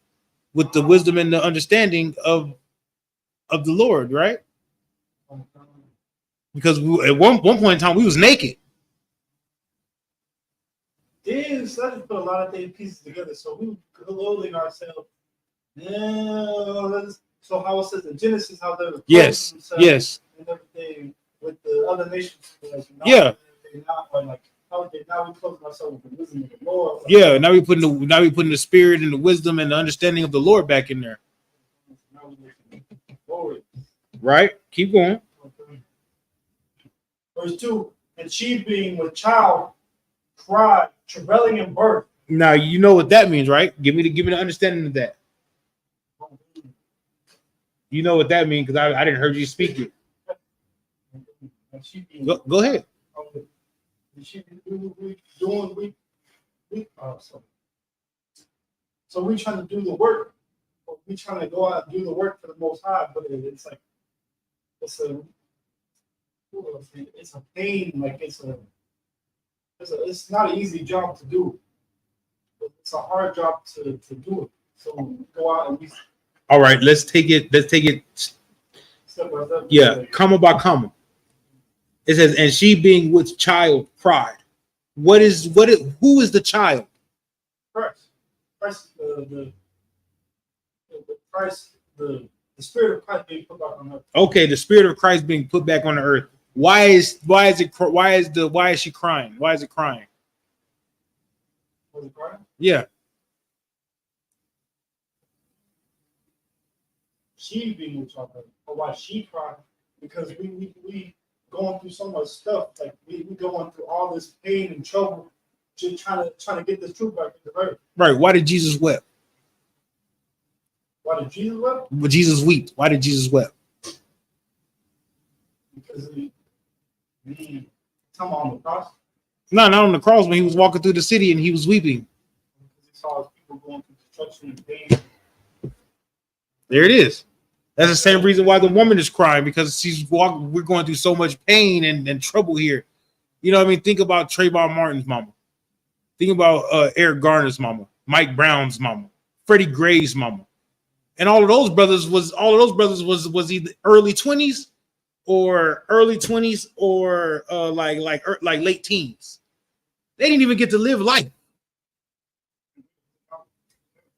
[SPEAKER 2] with the wisdom and the understanding of the Lord, right? Because at one point in time we was naked.
[SPEAKER 3] Then started to put a lot of things pieces together. So we clothing ourselves. Yeah, so how it says in Genesis, how they were
[SPEAKER 2] Yes.
[SPEAKER 3] and everything with the other nations. Like,
[SPEAKER 2] Yeah.
[SPEAKER 3] Now we clothe ourselves with the wisdom of the Lord. Like,
[SPEAKER 2] Yeah. Now we putting the spirit and the wisdom and the understanding of the Lord back in there.
[SPEAKER 3] now we make it forward.
[SPEAKER 2] Right? Keep going.
[SPEAKER 3] Verse 2, and she being with child cried, travailing in birth.
[SPEAKER 2] Now you know what that means, right? Give me the understanding of that. You know what that means, because I didn't heard you speak it.
[SPEAKER 3] And she being,
[SPEAKER 2] Go ahead.
[SPEAKER 3] and she doing so we trying to do the work. We trying to go out and do the work for the Most High, but it's like it's a pain. Like it's not an easy job to do. It's a hard job to do it. So we go out and we.
[SPEAKER 2] All right, let's take it
[SPEAKER 3] Step by step.
[SPEAKER 2] yeah, comma by comma. It says, and she being with child cried. Who is the child?
[SPEAKER 3] Christ, the spirit of Christ being put back on earth.
[SPEAKER 2] Okay, the spirit of Christ being put back on the earth. Why is she crying? Why is it crying?
[SPEAKER 3] Was it crying?
[SPEAKER 2] Yeah.
[SPEAKER 3] She being with child, or why she cried? Because we going through so much stuff. Like we going through all this pain and trouble, just trying to get this truth back into earth.
[SPEAKER 2] Right. Why did Jesus weep?
[SPEAKER 3] Why did Jesus weep?
[SPEAKER 2] But Jesus wept. Why did Jesus weep?
[SPEAKER 3] Because he come on the cross.
[SPEAKER 2] No, not on the cross, when he was walking through the city and he was weeping.
[SPEAKER 3] Because he saw his people going through destruction and pain.
[SPEAKER 2] There it is. That's the same reason why the woman is crying, because we're going through so much pain and trouble here. You know what I mean? Think about Trayvon Martin's mama. Think about Eric Garner's mama, Mike Brown's mama, Freddie Gray's mama. And all of those brothers was either early 20s or like late teens. They didn't even get to live life.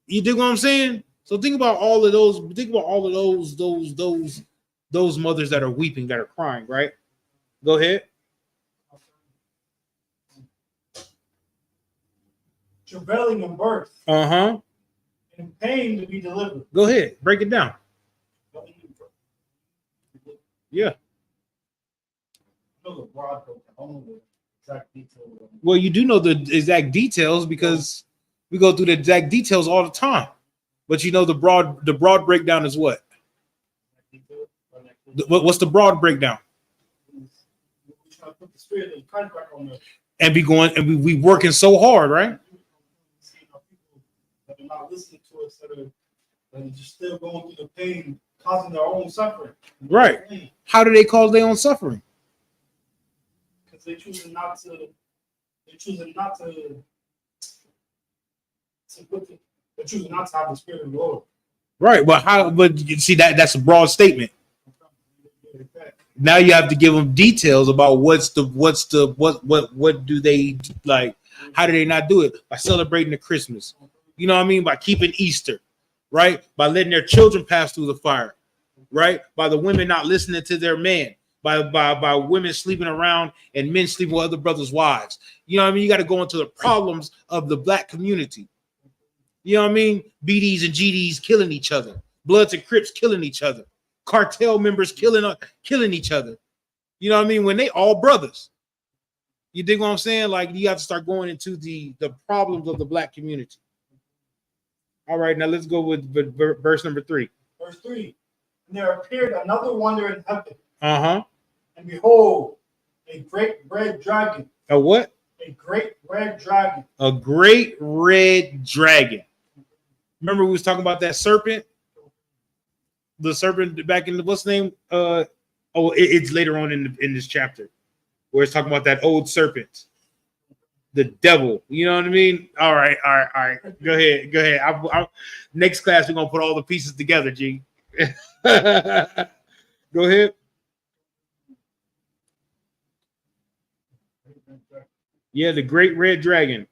[SPEAKER 2] You dig what I'm saying? So think about all of those mothers that are weeping, that are crying, right? Go ahead.
[SPEAKER 3] Travailing in birth.
[SPEAKER 2] Uh-huh.
[SPEAKER 3] And pain to be delivered.
[SPEAKER 2] Go ahead. Break it down. Yeah.
[SPEAKER 3] I know the broad broke. I don't know the exact details.
[SPEAKER 2] Well, you do know the exact details because we go through the exact details all the time. But you know the broad breakdown is what? What's the broad breakdown? And we working so hard, right?
[SPEAKER 3] That are not listening to us, that are just still going through the pain, causing their own suffering.
[SPEAKER 2] Right. How do they cause their own suffering?
[SPEAKER 3] Because they're choosing not to. They're choosing not to have the spirit of the Lord. Right.
[SPEAKER 2] But how? But you see that's a broad statement. Now you have to give them details about what do they like? How do they not do it? By celebrating the Christmas. You know what I mean? By keeping Easter, right? By letting their children pass through the fire, right? By the women not listening to their men, by women sleeping around and men sleeping with other brothers' wives. You know what I mean? You got to go into the problems of the black community. You know what I mean? BDs and GDs killing each other, Bloods and Crips killing each other, cartel members killing each other. You know what I mean? When they all brothers. You dig what I'm saying? Like you have to start going into the problems of the black community. All right, now let's go with verse number 3.
[SPEAKER 3] Verse 3. And there appeared another wonder in heaven.
[SPEAKER 2] Uh-huh.
[SPEAKER 3] And behold, a great red dragon.
[SPEAKER 2] A what?
[SPEAKER 3] A great red dragon.
[SPEAKER 2] A great red dragon. Remember we was talking about that serpent? The serpent back in the what's the name? It's later on in this chapter where it's talking about that old serpent, the devil. You know what I mean? All right. Go ahead. Next class we're gonna put all the pieces together. G. Go ahead. Yeah, the great red dragon.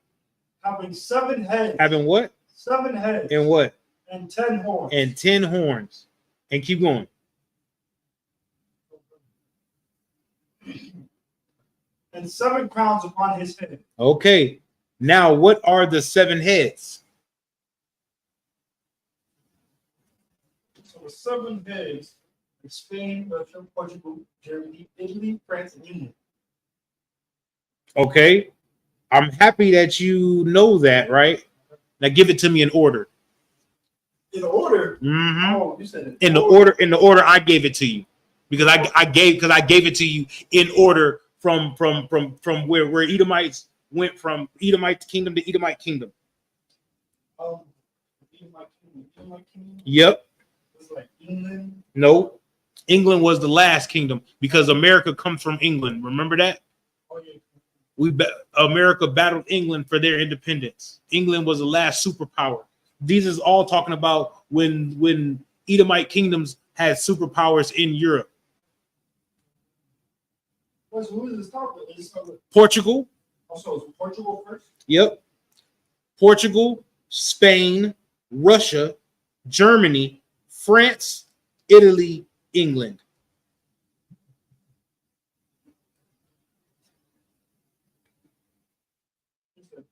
[SPEAKER 3] Having 7 heads.
[SPEAKER 2] Having what?
[SPEAKER 3] 7 heads.
[SPEAKER 2] And what?
[SPEAKER 3] And 10 horns.
[SPEAKER 2] And 10 horns. And keep going.
[SPEAKER 3] And 7 crowns upon his head.
[SPEAKER 2] Okay. Now, what are the 7 heads?
[SPEAKER 3] So the 7 heads are Spain, Russia, Portugal, Germany, Italy, France, and England.
[SPEAKER 2] Okay. I'm happy that you know that, right? Now give it to me in order.
[SPEAKER 3] In order?
[SPEAKER 2] Mm-hmm.
[SPEAKER 3] Oh, you said
[SPEAKER 2] in the order I gave it to you. Because I gave it to you in order from where Edomites went from Edomite kingdom to Edomite kingdom.
[SPEAKER 3] Edomite kingdom.
[SPEAKER 2] Yep.
[SPEAKER 3] It's like England.
[SPEAKER 2] No. England was the last kingdom because America comes from England. Remember that?
[SPEAKER 3] Oh, yeah.
[SPEAKER 2] America battled England for their independence. England was the last superpower. These is all talking about when Edomite kingdoms had superpowers in Europe.
[SPEAKER 3] Who is this talking about?
[SPEAKER 2] Portugal.
[SPEAKER 3] Also, is Portugal first?
[SPEAKER 2] Yep. Portugal, Spain, Russia, Germany, France, Italy, England.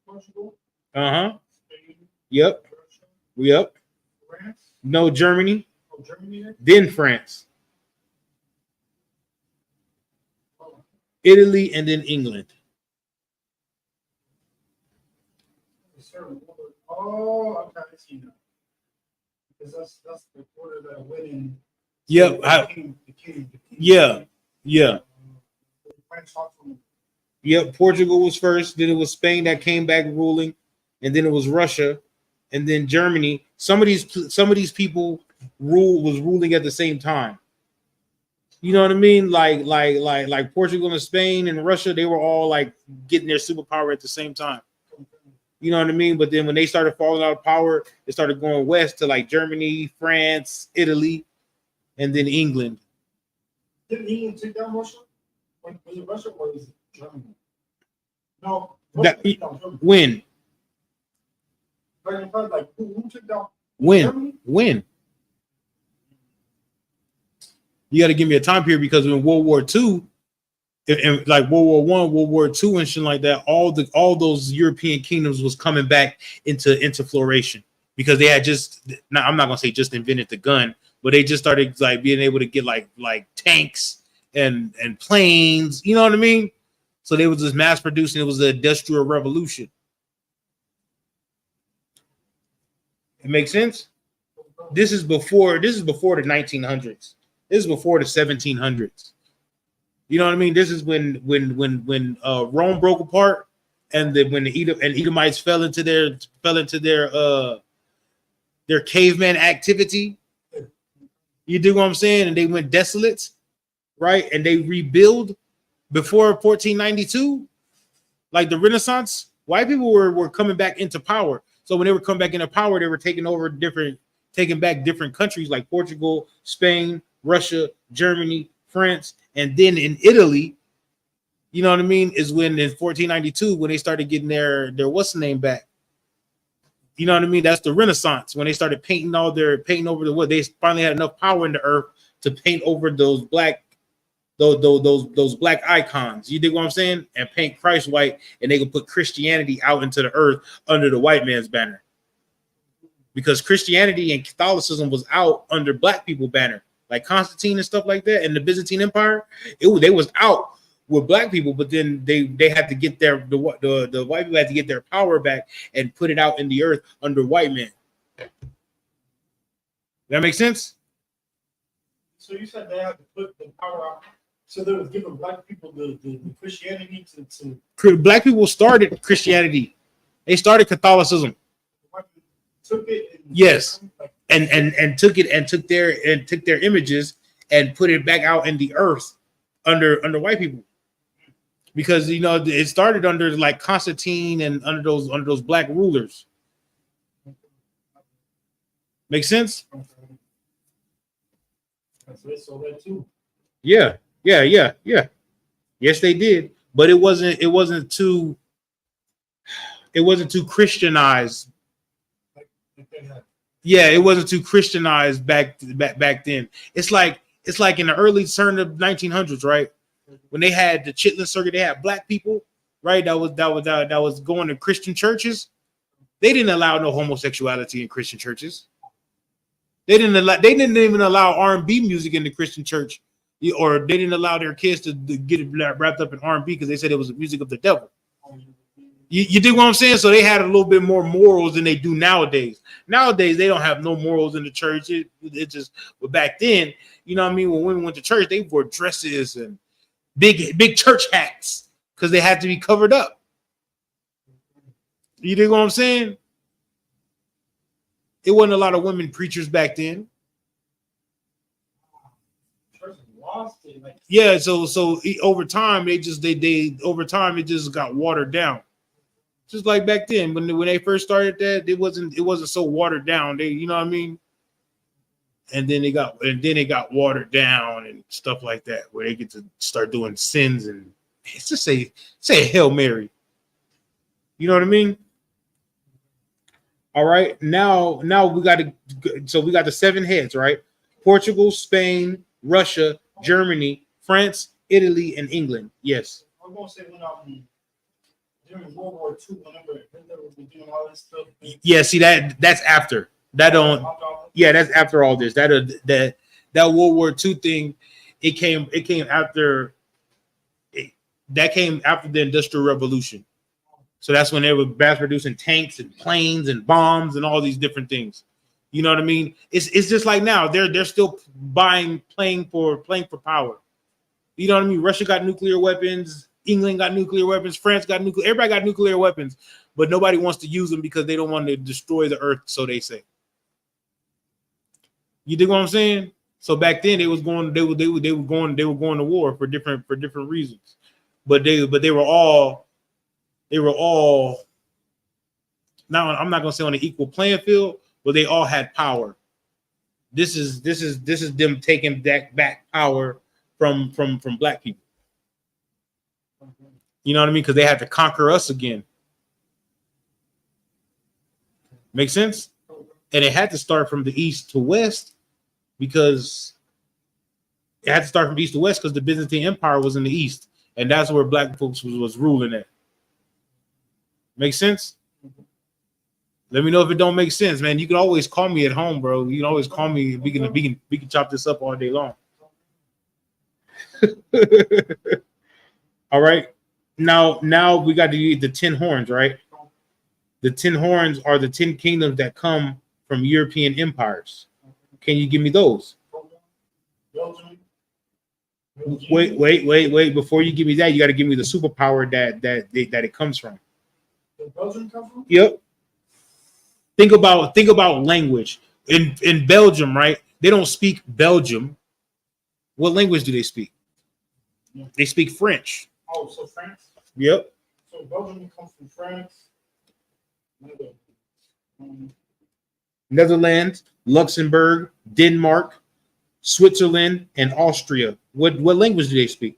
[SPEAKER 3] Portugal.
[SPEAKER 2] Uh-huh.
[SPEAKER 3] Spain.
[SPEAKER 2] Yep.
[SPEAKER 3] Russia.
[SPEAKER 2] Yep.
[SPEAKER 3] France.
[SPEAKER 2] No, Germany.
[SPEAKER 3] Oh, Germany.
[SPEAKER 2] Then France. Italy, and then England.
[SPEAKER 3] Oh, okay, I see now. Because that's the order that went in.
[SPEAKER 2] Yep.
[SPEAKER 3] The king.
[SPEAKER 2] Yeah. Yeah.
[SPEAKER 3] France talked from.
[SPEAKER 2] Yep. Portugal was first. Then it was Spain that came back ruling, and then it was Russia, and then Germany. Some of these people was ruling at the same time. You know what I mean? Like Portugal and Spain and Russia, they were all like getting their superpower at the same time. You know what I mean? But then when they started falling out of power, they started going west to like Germany, France, Italy, and then England.
[SPEAKER 3] Didn't England take down Russia? Was it Russia or was it Germany? No.
[SPEAKER 2] When?
[SPEAKER 3] Like who took down?
[SPEAKER 2] When?
[SPEAKER 3] Germany?
[SPEAKER 2] When? You got to give me a time period because in World War II, and like World War I, World War II, and shit like that, all those European kingdoms was coming back into flourishing because they had I'm not gonna say just invented the gun, but they just started like being able to get like tanks and planes. You know what I mean? So they was just mass producing. It was the Industrial Revolution. It makes sense. This is before the 1900s. This is before the 1700s. You know what I mean? This is when Rome broke apart, and when the Edomites fell into their caveman activity. You dig what I'm saying? And they went desolate, right? And they rebuild before 1492, like the Renaissance. White people were coming back into power. So when they were coming back into power, they were taking back different countries like Portugal, Spain, Russia, Germany, France, and then in Italy, you know what I mean, is when in 1492 when they started getting their what's the name back. You know what I mean? That's the Renaissance when they started painting over the wood. They finally had enough power in the earth to paint over those black icons. You dig what I'm saying? And paint Christ white, and they could put Christianity out into the earth under the white man's banner. Because Christianity and Catholicism was out under black people banner. like Constantine and stuff like that, and the Byzantine Empire, they was out with black people, but then they had to get the white people had to get their power back and put it out in the earth under white men. That makes sense?
[SPEAKER 3] So you said they had to put the power out. So they was giving black people the Christianity to
[SPEAKER 2] Black people started Christianity. They started Catholicism.
[SPEAKER 3] took it. And
[SPEAKER 2] yes, and took it and took their images and put it back out in the earth under white people. Because it started under like Constantine and under those black rulers. Make sense?
[SPEAKER 3] So that too.
[SPEAKER 2] Yeah. Yes, they did, but it wasn't too Christianized. Yeah, it wasn't too Christianized back then. It's like in the early turn of 1900s, right? When they had the Chitlin Circuit, they had black people, right? That was going to Christian churches. They didn't allow no homosexuality in Christian churches. They didn't even allow R&B music in the Christian church, or they didn't allow their kids to get wrapped up in R&B because they said it was the music of the devil. You dig what I'm saying? So they had a little bit more morals than they do nowadays. Nowadays, they don't have no morals in the church. It just, but back then, you know what I mean? When women went to church, they wore dresses and big church hats because they had to be covered up. You dig what I'm saying? It wasn't a lot of women preachers back then. Yeah, so over time it just got watered down. Just like back then when they first started that, it wasn't so watered down. You know what I mean? And then it got watered down and stuff like that, where they get to start doing sins and it's just say Hail Mary. You know what I mean? All right, now we got the 7 heads, right? Portugal, Spain, Russia, Germany, France, Italy, and England. Yes.
[SPEAKER 3] I'm gonna say during World War II, whenever Hitler was doing all this stuff.
[SPEAKER 2] Yeah, see that's after that don't. Yeah, that's after all this. That World War II thing, it came after. That came after the Industrial Revolution. So that's when they were mass producing tanks and planes and bombs and all these different things. You know what I mean? It's just like now they're still playing for power. You know what I mean? Russia got nuclear weapons, England got nuclear weapons, France got nuclear. Everybody got nuclear weapons, but nobody wants to use them because they don't want to destroy the earth. So they say. You dig what I'm saying? So back then they were going to war for different reasons, but they were all. Now I'm not gonna say on an equal playing field, but they all had power. This is them taking back power from black people. You know what I mean? Because they had to conquer us again. Make sense? And it had to start from the east to west because it had to start from east to west because the Byzantine Empire was in the east, and that's where black folks was ruling at. Make sense? Let me know if it don't make sense, man. You can always call me at home, bro. You can always call me. We can chop this up all day long. All right. Now we got the 10 horns, right? The 10 horns are the 10 kingdoms that come from European empires. Can you give me those? Wait. Before you give me that, you got to give me the superpower that it comes from.
[SPEAKER 3] Belgium come from?
[SPEAKER 2] Yep. Think about language. In Belgium, right? They don't speak Belgium. What language do they speak?
[SPEAKER 3] Yeah.
[SPEAKER 2] They speak French.
[SPEAKER 3] Oh, so France?
[SPEAKER 2] Yep.
[SPEAKER 3] So Belgium comes from France.
[SPEAKER 2] Netherlands, Luxembourg, Denmark, Switzerland, and Austria. What language do they speak?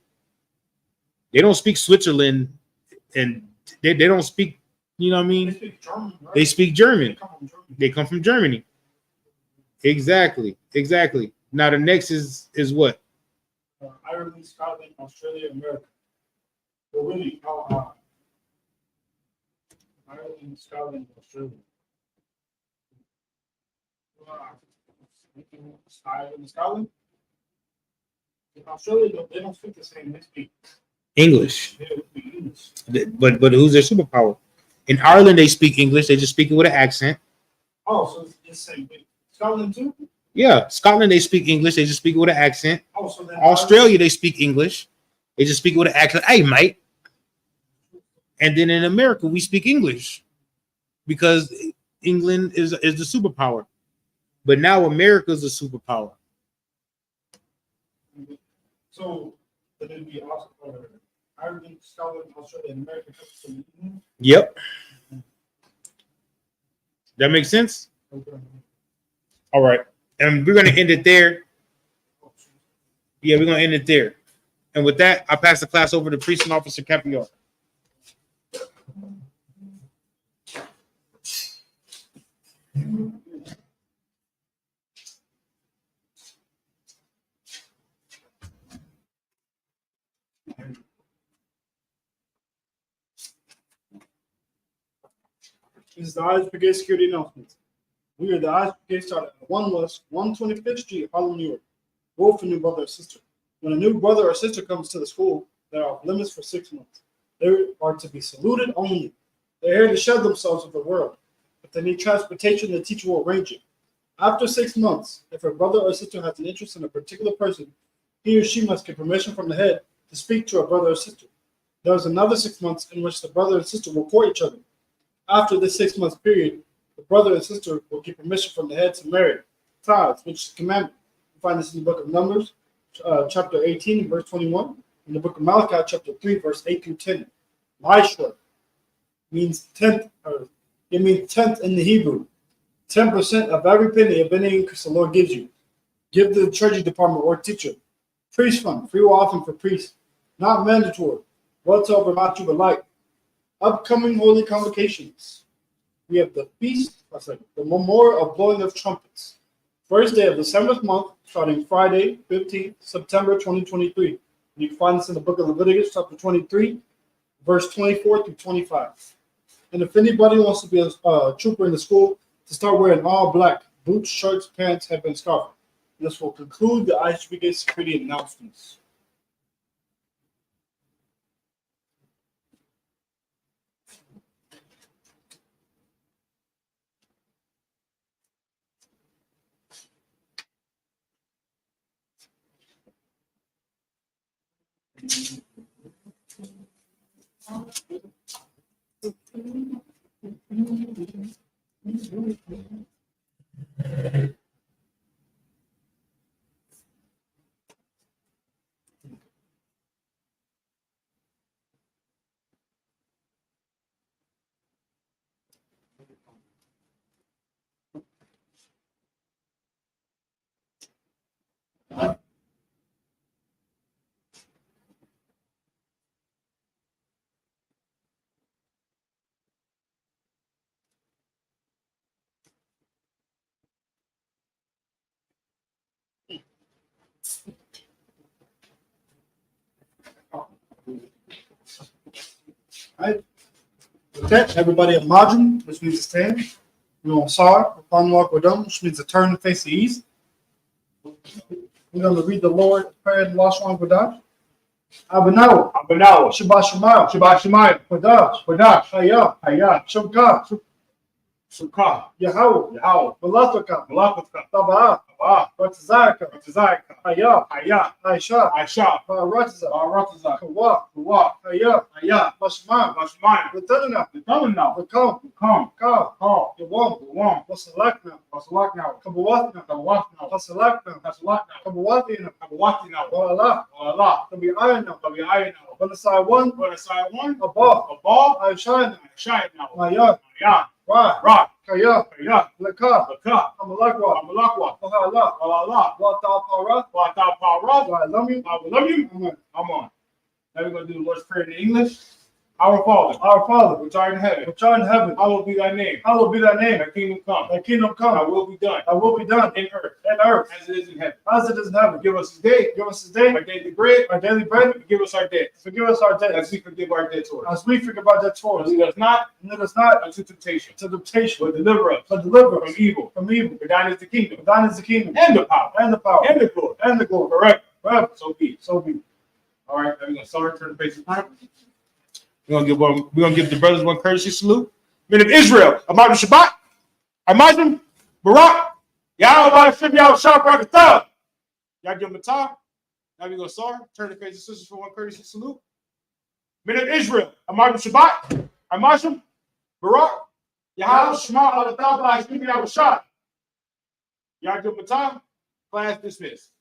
[SPEAKER 2] They don't speak Switzerland, and they don't speak. You know what I mean?
[SPEAKER 3] They speak German, right?
[SPEAKER 2] They speak German.
[SPEAKER 3] They come from Germany.
[SPEAKER 2] Exactly. Now the next is what?
[SPEAKER 3] Ireland, Scotland, Australia, America. But really, Ireland, Scotland, Australia. Ireland, Scotland. Australia, they don't speak the same. They speak
[SPEAKER 2] English.
[SPEAKER 3] English.
[SPEAKER 2] But who's their superpower? In Ireland, they speak English. They just speak it with an accent.
[SPEAKER 3] Oh, so it's the same thing. Scotland too?
[SPEAKER 2] Yeah, Scotland, they speak English. They just speak it with an accent.
[SPEAKER 3] Oh, so then
[SPEAKER 2] Australia, they speak English. They just speak it with an accent. Hey, mate. And then in America, we speak English because England is the superpower. But now America's the superpower.
[SPEAKER 3] So then it'd be Ireland, Scotland, Australia, and America.
[SPEAKER 2] Yep. That makes sense?
[SPEAKER 3] Okay.
[SPEAKER 2] All right. And we're going to end it there. Yeah, we're going to end it there. And with that, I pass the class over to Priest and Officer Capior.
[SPEAKER 3] This is the Isupk security announcement. We are the Isupk started at 1 West 125th Street, Harlem, New York. Vote for new brother or sister. When a new brother or sister comes to the school, they are off limits for 6 months. They are to be saluted only. They're here to share themselves with the world. If they need transportation, the teacher will arrange it. After 6 months, if a brother or sister has an interest in a particular person, he or she must get permission from the head to speak to a brother or sister. There is another 6 months in which the brother and sister will court each other. After this 6 month period, the brother and sister will get permission from the head to marry. Tithes, which is a commandment. You find this in the book of Numbers, chapter 18, verse 21, in the book of Malachi, chapter 3, verse 8 through 10. Maishra means tenth, or it means tenth in the Hebrew. 10% of every penny of any increase the Lord gives you. Give to the treasury department or teacher. Priest fund, free will offering for priests. Not mandatory. Whatsoever amount you would like. Upcoming holy convocations. We have the feast, the memorial of blowing of trumpets. First day of the 7th month, starting Friday, 15th September 2023. You can find this in the book of Leviticus, chapter 23, verse 24 through 25. And if anybody wants to be a trooper in the school, to start wearing all black, boots, shirts, pants, headband, scarf. This will conclude the Isupk security announcements. Right. Okay, everybody at Majum, which means to stand. We're on Sar, upon walk Wadum, which means to turn and face the east. We're going to read the Lord's Prayer in Lost One Kodash. Abanaw, Shabbat Shemayim, Kodash, Hayah, Shamka, Yahweh, Malatoka, Tabaa, Ratazaka, Hayah, Aisha, Ratiza, Kawa, Hayah, Bashman, Lieutenant, Become, Ka, Yawam, Wasalakna, Kabawatna, Wasalakna, Kabawatina, Wala, Kabiayana, Banasai one, Abba, Aishana, Maya, Rock, Kaya, Laka, Amalakwa, Wahala, Wata Para, I love you. I'm on. Now we're going to do the Lord's Prayer in English. Our Father, which art in heaven, hallowed be thy name. Thy kingdom come. Thy will be done. In earth, as it is in heaven. Give us this day our daily bread. Forgive us our debts. As we forgive our debtors. Lead us not unto temptation. But deliver us from evil. For thine is the kingdom. And the power. And the glory. Forever. Well,
[SPEAKER 2] So be it.
[SPEAKER 3] so be it.
[SPEAKER 2] All right, now we're gonna start, turn the faces. We're gonna give the brothers one courtesy salute. Men of Israel, Ahmad Shabbat, Ahmad Barak, Yahweh Shib Yahweh Sharp Rakatah. Y'all give them a top. Now we're gonna start, turn the faces sisters for one courtesy salute. Men of Israel, Ahmad Shabbat, Ahmad Barak, Yahweh Shema Allah Ta'ala Shib Yahweh Sharp. Y'all give them a top. Class dismissed.